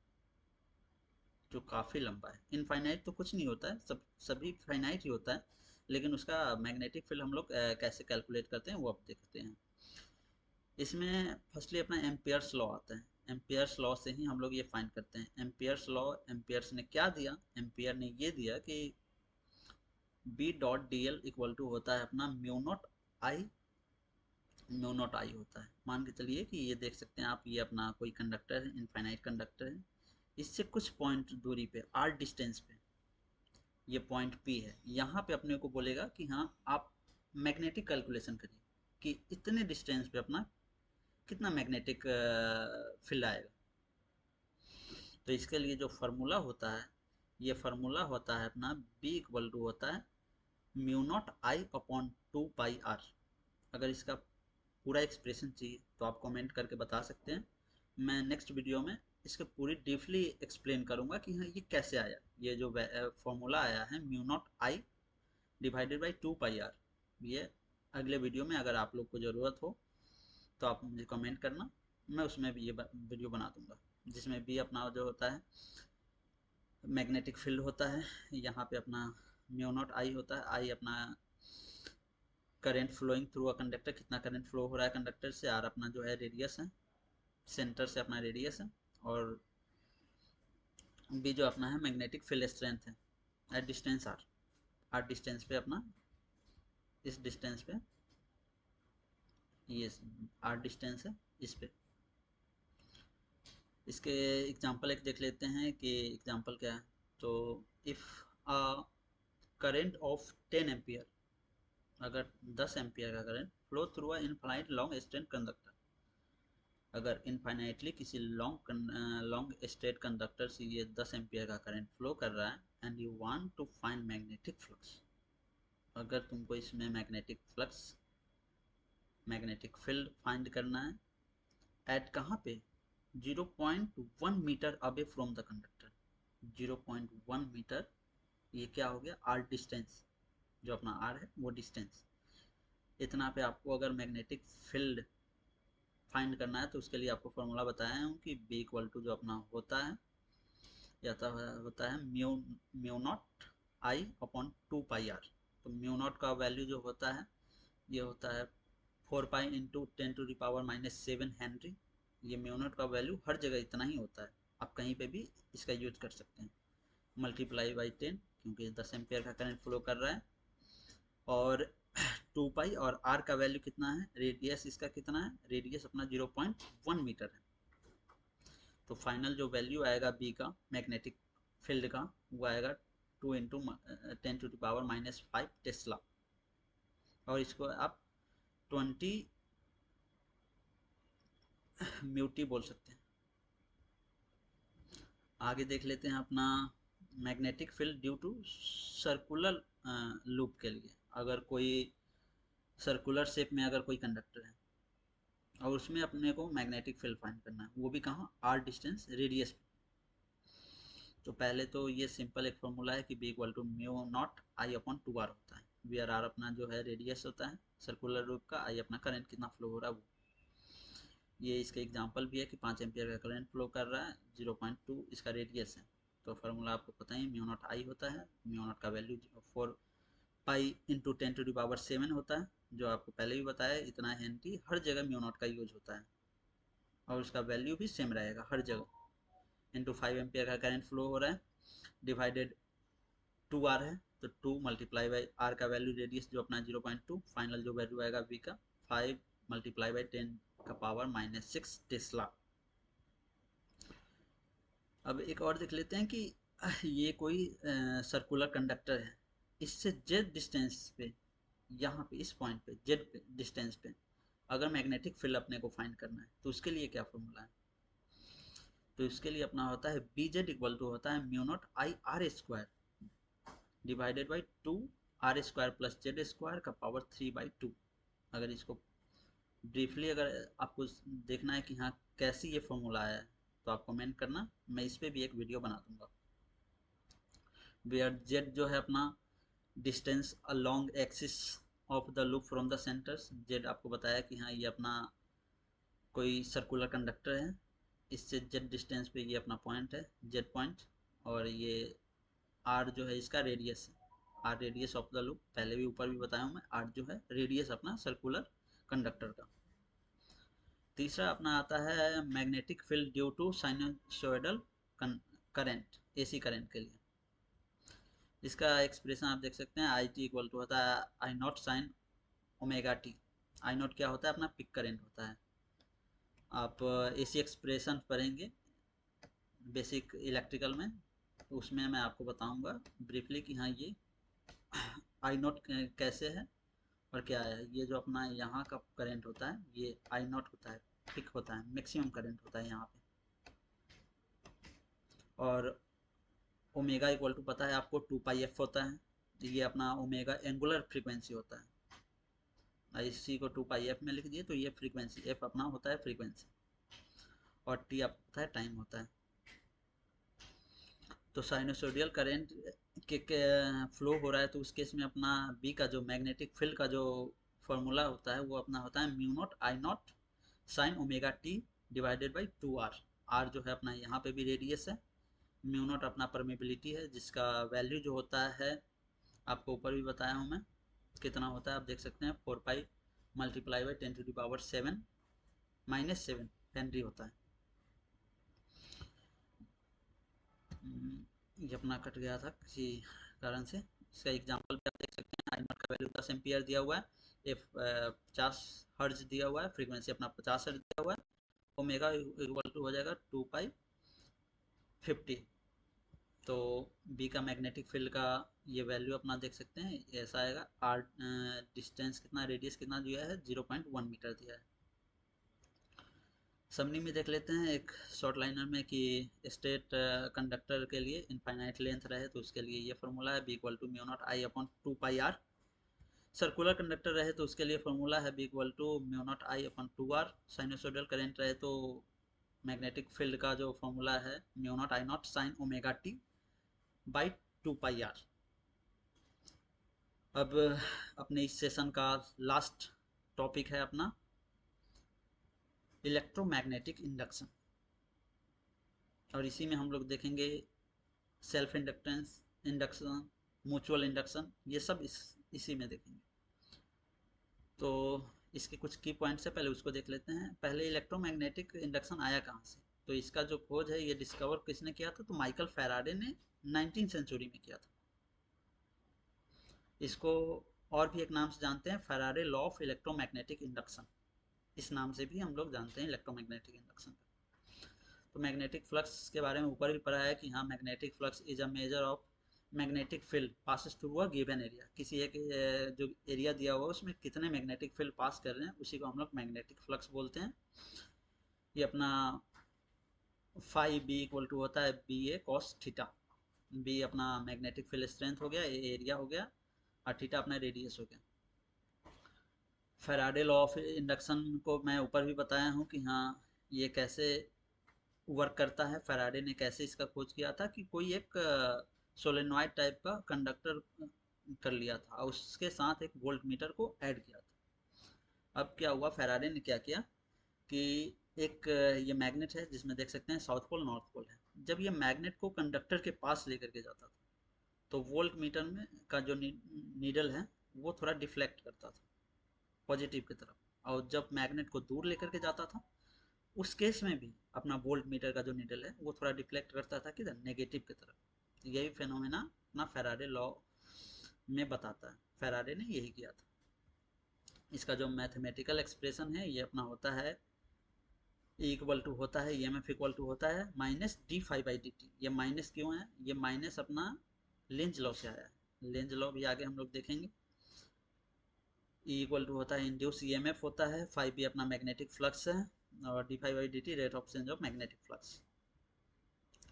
जो काफ़ी लंबा है। इनफाइनाइट तो कुछ नहीं होता है, सभी फाइनाइट ही होता है, लेकिन उसका मैग्नेटिक फील्ड हम लोग कैसे कैलकुलेट करते हैं वो अब देखते हैं। इसमें फर्स्टली अपना एम्पियर्स लॉ आता है। एम्पियर्स लॉ से ही हम लोग ये फाइंड करते हैं। एम्पियर्स लॉ, एम्पियर्स ने क्या दिया, एम्पियर ने ये दिया कि B dot D L equal to होता है अपना mu naught I, mu naught I होता है। मान के चलिए कि ये देख सकते हैं आप, ये अपना कोई कंडक्टर है, इनफाइनाइट कंडक्टर है, इससे कुछ पॉइंट दूरी पे आर डिस्टेंस पे ये पॉइंट पी है। यहाँ पे अपने को बोलेगा कि हाँ आप मैग्नेटिक कैलकुलेशन करिए कि इतने डिस्टेंस पे अपना कितना मैग्नेटिक फील्ड आएगा। तो इसके लिए जो फार्मूला होता है, ये फार्मूला होता है अपना बी इक्वल टू होता है mu naught I upon 2 pi R. अगर इसका पूरा एक्सप्रेशन चाहिए तो आप कमेंट करके बता सकते हैं। मैं नेक्स्ट वीडियो में इसके पूरी डीपली एक्सप्लेन करूंगा कि हाँ ये कैसे आया, ये जो फॉर्मूला आया है mu naught I divided by 2 pi R. ये अगले वीडियो में अगर आप लोग को ज़रूरत हो तो आप मुझे कमेंट करना, मैं उसमें भी ये वीडियो बना दूंगा, जिसमें भी अपना जो होता है मैग्नेटिक फील्ड होता है, यहाँ पे अपना म्यू नॉट आई होता है, आई अपना current flowing through a conductor, कितना करंट फ्लो हो रहा है कंडक्टर से, आर अपना जो है रेडियस है, सेंटर से अपना रेडियस है, और बी जो अपना है मैग्नेटिक फील्ड स्ट्रेंथ है at distance R. R distance पे अपना, इस डिस्टेंस पे, ये आर डिस्टेंस है इस पे। इसके एग्जांपल एक देख लेते हैं कि एग्जांपल क्या है। तो if a current of 10 ampere, अगर 10 एम्पियर का current flow through a infinite long straight conductor, अगर इनफाइनाइटली किसी लॉन्ग स्ट्रेट कंडक्टर से ये 10 एम्पियर का करंट फ्लो कर रहा है, and you want to find magnetic flux, अगर तुमको इसमें magnetic flux, magnetic field find करना है एट कहाँ पे, 0.1 metre away from the conductor. 0.1 metre, ये क्या हो गया, आर डिस्टेंस, जो अपना आर है वो डिस्टेंस, इतना पे आपको अगर मैग्नेटिक फील्ड फाइंड करना है तो उसके लिए आपको फॉर्मूला बताया हूँ कि बी इक्वल टू जो अपना होता है, या तो होता है mu mu naught I upon 2 pi R. तो म्यू नॉट का वैल्यू जो होता है ये होता है 4 पाई इंटू 10⁻⁻⁷ हेनरी। ये म्यू नॉट का वैल्यू हर जगह इतना ही होता है, आप कहीं पे भी इसका यूज कर सकते हैं। मल्टीप्लाई बाई 10, क्योंकि 10 एम्पियर का करंट फ्लो कर रहा है, और 2 पाई, और आर का वैल्यू कितना है, रेडियस इसका कितना है, रेडियस अपना 0.1 मीटर है। तो फाइनल जो वैल्यू आएगा बी का मैग्नेटिक फील्ड का, वो आएगा 2 × 10⁻⁻⁵ टेस्ला, और इसको आप 20 म्यूटी बोल सकते हैं। आगे देख लेते हैं अपना magnetic field due to circular loop के लिए। अगर कोई सर्कुलर शेप में अगर कोई कंडक्टर है और उसमें अपने को मैग्नेटिक फील्ड फाइंड करना है, वो भी कहाँ, आर डिस्टेंस रेडियस पे। तो पहले तो ये सिंपल एक फॉर्मूला है कि B equal to mu naught I upon 2 R होता है। वी आर अपना जो है रेडियस होता है सर्कुलर लूप का, आई अपना करंट कितना फ्लो हो रहा है वो। ये इसका एग्जांपल भी है कि 5 एम्पियर का करंट फ्लो कर रहा है, 0.2 इसका रेडियस है। तो फार्मूला आपको पता ही, म्यू नॉट आई होता है, म्यू नॉट का वैल्यू 4 पाई इंटू 10⁻⁷ होता है, जो आपको पहले भी बताया, इतना हेनरी हर जगह म्यू नॉट का यूज होता है, और उसका वैल्यू भी सेम रहेगा हर जगह। इंटू 5 एम्पियर का करंट फ्लो हो रहा है, डिवाइडेड 2 आर है, तो 2 मल्टीप्लाई बाई आर का वैल्यू रेडियस जो अपना 0.2, फाइनल जो वैल्यू आएगा वी का 5 मल्टीप्लाई बाई 10⁻⁻⁶ टेस्ला। अब एक और देख लेते हैं कि ये कोई सर्कुलर कंडक्टर है, इससे जेड डिस्टेंस पे, यहाँ पे इस पॉइंट पे जेड डिस्टेंस पे अगर मैग्नेटिक फील्ड अपने को फाइंड करना है तो उसके लिए क्या फॉर्मूला है। तो इसके लिए अपना होता है बी जेड इक्वल टू होता है mu naught I R square divided by 2 r² plus z² का पावर 3/2। अगर इसको ब्रीफली अगर आपको देखना है कि हाँ कैसी ये फॉर्मूला आया है तो आप कमेंट करना, मैं इस पर भी एक वीडियो बना दूंगा। वेयर जेड जो है अपना distance along axis of the loop from the centres, Z आपको बताया कि हाँ ये अपना कोई सर्कुलर कंडक्टर है, इससे जेड डिस्टेंस पे ये अपना पॉइंट है, जेड पॉइंट, और ये आर जो है इसका रेडियस है, R radius of the loop, पहले भी ऊपर भी बताया हूँ मैं, आर जो है रेडियस अपना सर्कुलर कंडक्टर का। तीसरा अपना आता है magnetic field due to sinusoidal current, AC current के लिए। इसका एक्सप्रेशन आप देख सकते हैं, आई टी इक्वल टू होता है I naught sine omega t. I naught क्या होता है? अपना पिक करंट होता है। आप एसी एक्सप्रेशन पढ़ेंगे बेसिक इलेक्ट्रिकल में, तो उसमें मैं आपको बताऊंगा ब्रीफली कि हाँ ये आई नॉट कैसे है और क्या है। ये जो अपना यहाँ का करंट होता है ये आई नॉट होता है, पिक होता है, मैक्सिमम करंट होता है यहाँ पे। और ओमेगा इक्वल टू पता है आपको 2πf होता है, तो ये अपना ओमेगा एंगुलर फ्रीक्वेंसी होता है। इसी को 2πf में लिख दिए तो ये फ्रीक्वेंसी, एफ अपना होता है फ्रीक्वेंसी और टी आप होता है टाइम होता है। तो साइनोसोडियल करंट के फ्लो हो रहा है तो उस केस में अपना बी का जो मैग्नेटिक फील्ड का जो फॉर्मूला होता है वो अपना होता है mu naught I naught sine omega T divided by 2r। R जो है अपना यहाँ पे भी रेडियस है, म्यू नॉट अपना परमेबिलिटी है जिसका वैल्यू जो होता है आपको ऊपर भी बताया हूँ मैं कितना होता है। आप देख सकते हैं 4 पाई मल्टीप्लाई बाई 10⁻⁷ -7 हेनरी होता है। ये अपना कट गया था किसी कारण से। इसका एग्जांपल पे आप देख सकते हैं आई नॉट का वैल्यू 10 एम्पियर दिया हुआ है, एफ 50 हर्ज दिया हुआ है, फ्रीक्वेंसी अपना 50 हर्ज दिया हुआ है, ओमेगा इक्वल टू हो जाएगा 2π50। तो बी का मैग्नेटिक फील्ड का ये वैल्यू अपना देख सकते हैं ऐसा आएगा। आर डिस्टेंस कितना, रेडियस कितना दिया है 0.1 मीटर दिया है। समरी में देख लेते हैं एक शॉर्ट लाइनर में कि स्टेट कंडक्टर के लिए इनफाइनाइट लेंथ रहे तो उसके लिए ये फॉर्मूला है B equal to mu naught I upon 2πr। Circular conductor रहे तो उसके लिए फॉर्मूला है B equal to mu naught I upon 2r। Sinusoidal current रहे तो मैग्नेटिक फील्ड का जो फॉर्मूला है mu naught I naught sine omega t by 2πr। अब अपने इस सेशन का लास्ट टॉपिक है अपना इलेक्ट्रोमैग्नेटिक इंडक्शन, और इसी में हम लोग देखेंगे self inductance, induction, mutual induction, ये सब इसी में देखेंगे। तो इसके कुछ की पॉइंट्स है, पहले उसको देख लेते हैं। पहले इलेक्ट्रोमैग्नेटिक इंडक्शन आया कहाँ से? तो इसका जो खोज है ये डिस्कवर किसने किया था? तो माइकल फैराडे ने 19th सेंचुरी में किया था। इसको और भी एक नाम से जानते हैं, Faraday law of electromagnetic induction, इस नाम से भी हम लोग जानते हैं इलेक्ट्रोमैग्नेटिक इंडक्शन। तो मैग्नेटिक फ्लक्स के बारे में ऊपर भी पढ़ा है कि हाँ magnetic flux is a measure of magnetic field passes through a given area. किसी एक जो एरिया दिया हुआ है उसमें कितने मैग्नेटिक फील्ड पास कर रहे हैं उसी को हम लोग मैग्नेटिक फ्लक्स बोलते हैं। ये अपना फाई बी इक्वल टू होता है बी ए कॉस थीटा। बी अपना मैग्नेटिक फील्ड स्ट्रेंथ हो गया, ए एरिया हो गया, और थीटा अपना रेडियस हो गया। फैराडे लॉ ऑफ इंडक्शन को मैं ऊपर भी बताया हूँ कि हाँ ये कैसे वर्क करता है। फैराडे ने कैसे इसका खोज किया था कि कोई एक सोलेनॉइड टाइप का कंडक्टर कर लिया था और उसके साथ एक वोल्ट मीटर को ऐड किया था। अब क्या हुआ, फैराडे ने क्या किया कि एक ये मैग्नेट है जिसमें देख सकते हैं साउथ पोल नॉर्थ पोल है। जब ये मैग्नेट को कंडक्टर के पास लेकर के जाता था तो वोल्ट मीटर में का जो नीडल है वो थोड़ा डिफ्लेक्ट करता था पॉजिटिव की तरफ, और जब मैग्नेट को दूर लेकर के जाता था उस केस में भी अपना वोल्ट मीटर का जो नीडल है वो थोड़ा डिफ्लेक्ट करता था किधर, नेगेटिव की तरफ। यही फेनोमेना अपना फैराडे लॉ में बताता है, फैराडे ने यही किया था। इसका जो मैथमेटिकल एक्सप्रेशन है ये अपना होता है E इक्वल टू होता है EMF इक्वल टू होता है माइनस d∅dt। ये माइनस क्यों है? ये माइनस अपना लेंज लॉ से आया है, लेंज लॉ भी आगे हम लोग देखेंगे। E इक्वल टू होता है इंड्यूस EMF होता है, फाई भी अपना मैग्नेटिक फ्लक्स है, और d∅dt rate of change of magnetic flux.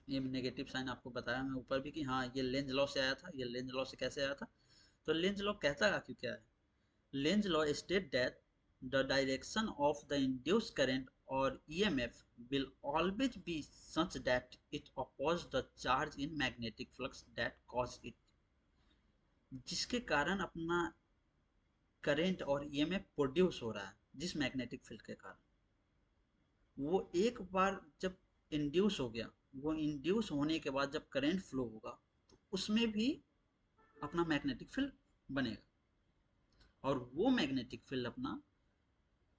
ये नेगेटिव साइन आपको बताया मैं ऊपर भी कि हाँ ये लेंज लॉ से आया था। ये लेंज लॉ से कैसे आया था? तो लेंज लॉ कहता है कि क्या है, Lenz law state that the direction of the induced current और EMF will always be such that it opposes the charge in magnetic flux that cause it। जिसके कारण अपना करंट और EMF प्रोड्यूस हो रहा है जिस मैग्नेटिक फील्ड के कारण, वो एक बार जब इंड्यूस हो गया, वो इंड्यूस होने के बाद जब करंट फ्लो होगा तो उसमें भी अपना मैग्नेटिक फील्ड बनेगा, और वो मैग्नेटिक फील्ड अपना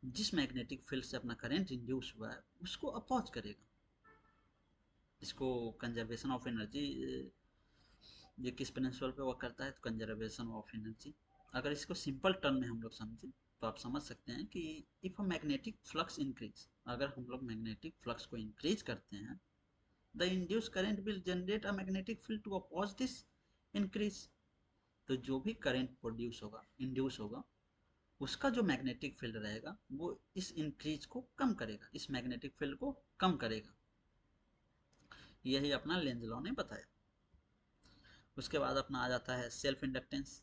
जिस मैग्नेटिक फील्ड से अपना करंट इंड्यूस हुआ है उसको अपोज करेगा। इसको कंजर्वेशन ऑफ एनर्जी, ये किस प्रिंसिपल पे वर्क करता है, तो कंजर्वेशन ऑफ एनर्जी। अगर इसको सिंपल टर्म में हम लोग समझें तो आप समझ सकते हैं कि if a magnetic flux increase, अगर हम लोग मैग्नेटिक फ्लक्स को इंक्रीज करते हैं, the induce current will generate a magnetic field to oppose this increase. तो जो भी करंट प्रोड्यूस होगा, इंड्यूस होगा, उसका जो मैग्नेटिक फील्ड रहेगा वो इस इंक्रीज को कम करेगा, इस मैग्नेटिक फील्ड को कम करेगा। यही अपना लेंज लॉ ने बताया। उसके बाद अपना आ जाता है सेल्फ इंडक्टेंस।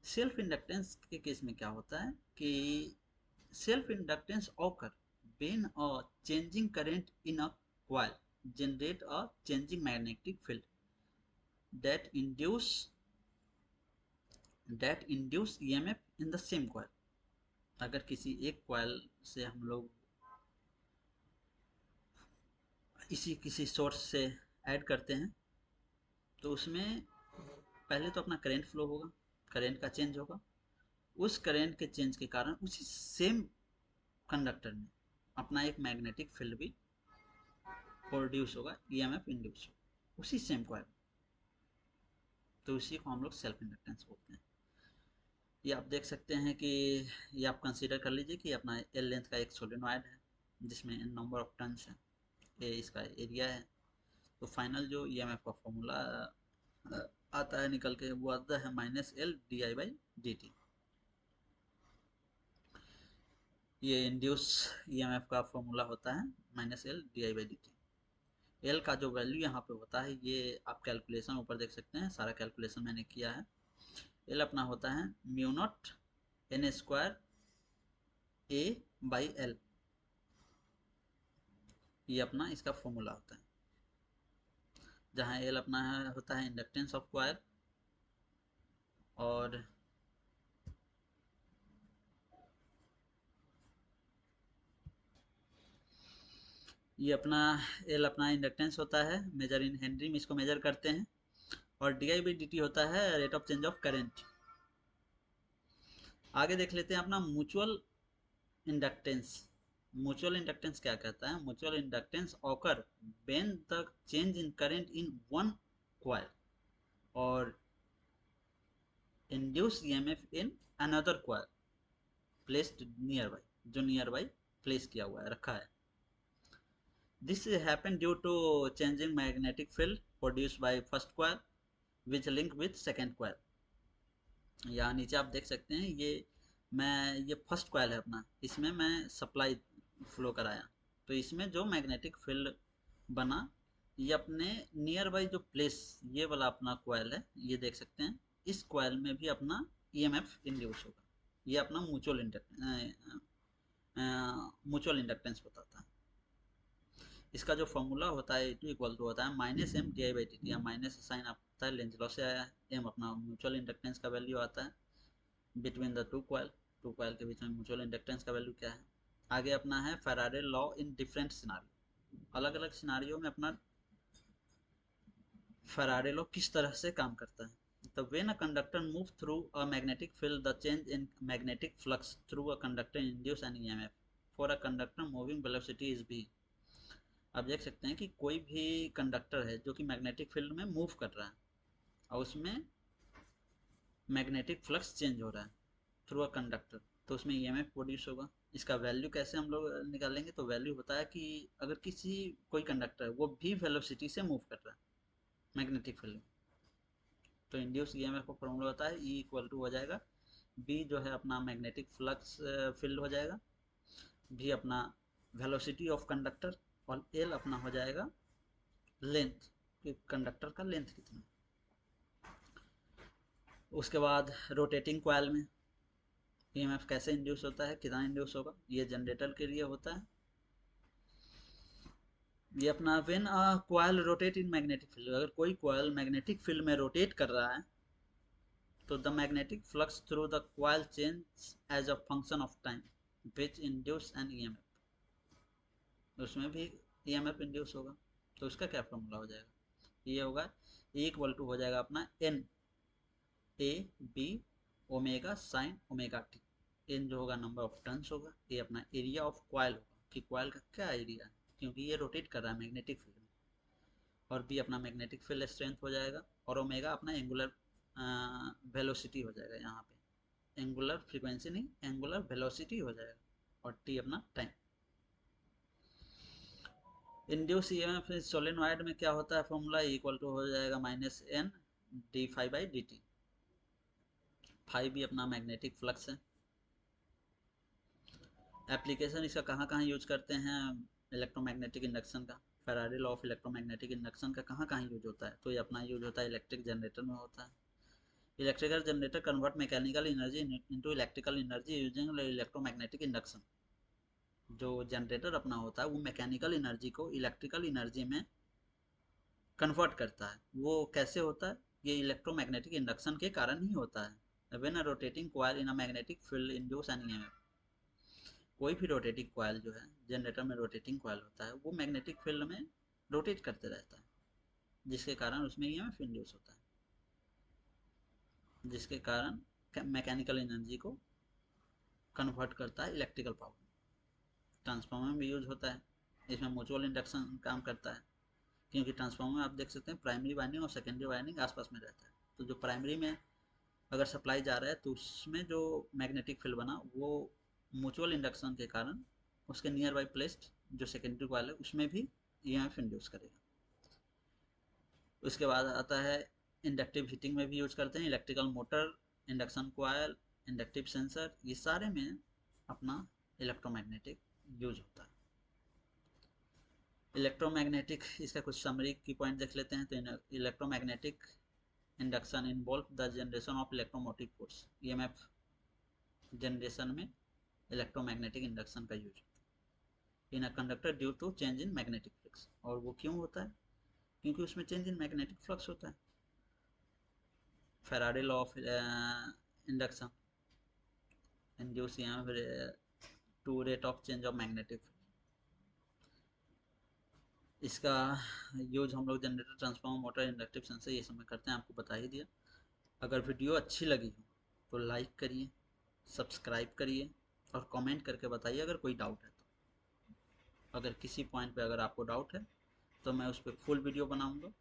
सेल्फ इंडक्टेंस के केस में क्या होता है कि self inductance occur when a changing current in a coil generate a changing magnetic field that induce EMF in the same coil। अगर किसी एक coil से हम लोग इसी किसी सोर्स से ऐड करते हैं तो उसमें पहले तो अपना करंट फ्लो होगा, करंट का चेंज होगा, उस करंट के चेंज के कारण उसी सेम कंडक्टर में अपना एक मैग्नेटिक फील्ड भी प्रोड्यूस होगा, ईएमएफ इंड्यूस होगा उसी सेम कॉइल। तो उसी को हम लोग सेल्फ इंडक्टेंस बोलते हैं। ये आप देख सकते हैं कि ये आप कंसीडर कर लीजिए कि अपना एल लेंथ का एक सोलेनॉइड है जिसमें एन नंबर ऑफ टर्न्स है, ये इसका एरिया है। तो फाइनल जो ईएमएफ का फॉर्मूला आता है निकल के, वो आता है -L/di/dt। ये इंड्यूस ईएमएफ का फॉर्मूला होता है -L/di/dt। एल का जो वैल्यू यहाँ पे होता है, ये आप कैलकुलेशन ऊपर देख सकते हैं, सारा कैलकुलेशन मैंने किया है। एल अपना होता है μ0 n² A/L, ये अपना इसका फॉर्मूला होता है, जहाँ एल अपना होता है इंडक्टेंस ऑफ कॉइल और ये अपना एल अपना इंडक्टेंस होता है, मेजर इन हेनरी में इसको मेजर करते हैं, और di/dt होता है rate of change of current. आगे देख लेते हैं अपना म्यूचुअल इंडक्टेंस। म्यूचुअल इंडक्टेंस क्या कहता है? Mutual inductance occur when the change in current in one coil और induce EMF in another coil placed nearby, जो नियर बाई प्लेस किया हुआ है, रखा है। This happen due to changing magnetic field produced by first coil which link with second coil. यहाँ नीचे आप देख सकते हैं, ये फर्स्ट कॉइल है अपना, इसमें मैं सप्लाई फ्लो कराया, तो इसमें जो मैग्नेटिक फील्ड बना, ये अपने नियर बाई जो प्लेस, ये वाला अपना कॉइल है, ये देख सकते हैं, इस कॉइल में भी अपना ईएमएफ इंड्यूस होगा। ये अपना म्यूचुअल इंडक्टेंस बताता है। इसका जो फॉर्मूला होता है E2 इक्वल टू होता है -M/di/dt, या माइनस साइन आता है, लेंज लॉ से आया है। एम अपना म्यूचुअल इंडक्टेंस का वैल्यू आता है बिटवीन द टू कॉइल के बीच में म्यूचुअल इंडक्टेंस का वैल्यू क्या है। आगे अपना है Faraday law in different scenario, अलग अलग सिनारियो में अपना फैराडे लॉ किस तरह से काम करता है। तो when a conductor move through a magnetic field the change in magnetic flux through a conductor induce an EMF for a conductor moving velocity is v। आप देख सकते हैं कि कोई भी कंडक्टर है जो कि मैग्नेटिक फील्ड में मूव कर रहा है और उसमें मैग्नेटिक फ्लक्स चेंज हो रहा है थ्रू अ कंडक्टर, तो उसमें ईएमएफ प्रोड्यूस होगा। इसका वैल्यू कैसे हम लोग निकालेंगे? तो वैल्यू होता है कि अगर किसी कोई कंडक्टर है वो भी वेलोसिटी से मूव कर रहा है मैग्नेटिक फील्ड में, तो इंड्यूस ईएमएफ का फॉर्मूला होता है E इक्वल टू हो जाएगा बी जो है अपना मैग्नेटिक फ्लक्स फील्ड हो जाएगा, भी अपना वेलोसिटी ऑफ कंडक्टर, और एल अपना हो जाएगा लेंथ, कि कंडक्टर का लेंथ कितना। उसके बाद रोटेटिंग कॉइल में ईएमएफ कैसे इंड्यूस होता है, कितना इंड्यूस होगा, ये जनरेटर के लिए होता है। ये अपना when a coil rotate in magnetic field, अगर कोई कॉइल मैग्नेटिक फील्ड में रोटेट कर रहा है तो the magnetic flux through the coil change as a function of time which induce an EMF, उसमें भी ईएमएफ इंड्यूस होगा। तो उसका क्या फॉर्मूला हो जाएगा? ये होगा E इक्वल टू हो जाएगा अपना N A B omega sine omega T. N जो होगा नंबर ऑफ टर्न्स होगा, ए अपना एरिया ऑफ कॉइल होगा कि कॉइल का क्या एरिया है, क्योंकि ये रोटेट कर रहा है मैग्नेटिक फील्ड में, और बी अपना मैग्नेटिक फील्ड स्ट्रेंथ हो जाएगा, और ओमेगा अपना एंगुलर वेलोसिटी हो जाएगा, यहाँ पे एंगुलर फ्रीक्वेंसी नहीं एंगुलर वेलोसिटी हो जाएगा, और टी अपना टाइम। इंड्यूस ईएमएफ सोलेनॉइड में क्या होता है, फॉर्मूला इक्वल टू हो जाएगा minus N D phi by D T. Phi भी अपना मैग्नेटिक फ्लक्स है। एप्लीकेशन इसका कहाँ कहाँ यूज करते हैं, इलेक्ट्रोमैग्नेटिक इंडक्शन का, Faraday law of electromagnetic induction का कहाँ कहाँ यूज होता है, तो ये अपना यूज होता है इलेक्ट्रिक जनरेटर में होता है। Electrical generator convert mechanical energy into electrical energy using electromagnetic induction. जो जनरेटर अपना होता है वो मैकेनिकल एनर्जी को इलेक्ट्रिकल एनर्जी में कन्वर्ट करता है। वो कैसे होता है, ये इलेक्ट्रोमैग्नेटिक इंडक्शन के कारण ही होता है। When a rotating coil in a magnetic field induce an EMF, कोई भी रोटेटिंग कॉइल जो है, जनरेटर में रोटेटिंग कॉइल होता है, वो मैग्नेटिक फील्ड में रोटेट करते रहता है, जिसके कारण उसमें ईएमएफ इंड्यूस होता है, जिसके कारण मैकेनिकल एनर्जी को कन्वर्ट करता है इलेक्ट्रिकल पावर। ट्रांसफार्मर में भी यूज होता है, इसमें म्यूचुअल इंडक्शन काम करता है, क्योंकि ट्रांसफार्मर में आप देख सकते हैं प्राइमरी वाइंडिंग और सेकेंडरी वाइंडिंग आसपास में रहता है। तो जो प्राइमरी में अगर सप्लाई जा रहा है तो उसमें जो मैग्नेटिक फील्ड बना वो म्यूचुअल इंडक्शन के कारण उसके नियर बाई प्लेस्ड जो सेकेंडरी कॉइल है उसमें भी ईएमएफ इंड्यूस करेगा। उसके बाद आता है इंडक्टिव हीटिंग में भी यूज करते हैं, electrical motor, induction coil, inductive sensor, ये सारे में अपना इलेक्ट्रोमैग्नेटिक यूज होता है। इलेक्ट्रोमैग्नेटिक इसका कुछ समरी की पॉइंट देख लेते हैं। तो electromagnetic induction involve the generation of electromotive force, EMF generation में इलेक्ट्रोमैग्नेटिक इंडक्शन का यूज होता है in a conductor due to change in magnetic flux. और वो क्यों होता है, क्योंकि उसमें चेंज इन मैग्नेटिक फ्लक्स होता है। Faraday law of induction induce to rate of change of magnetic, इसका यूज हम लोग generator, transformer, motor, inductive sensor ये सब में करते हैं, आपको बता ही दिया। अगर वीडियो अच्छी लगी हो तो लाइक करिए, सब्सक्राइब करिए, और कमेंट करके बताइए अगर कोई डाउट है तो। अगर किसी पॉइंट पे अगर आपको डाउट है तो मैं उस पर फुल वीडियो बनाऊंगा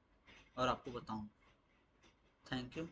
और आपको बताऊंगा। Thank you.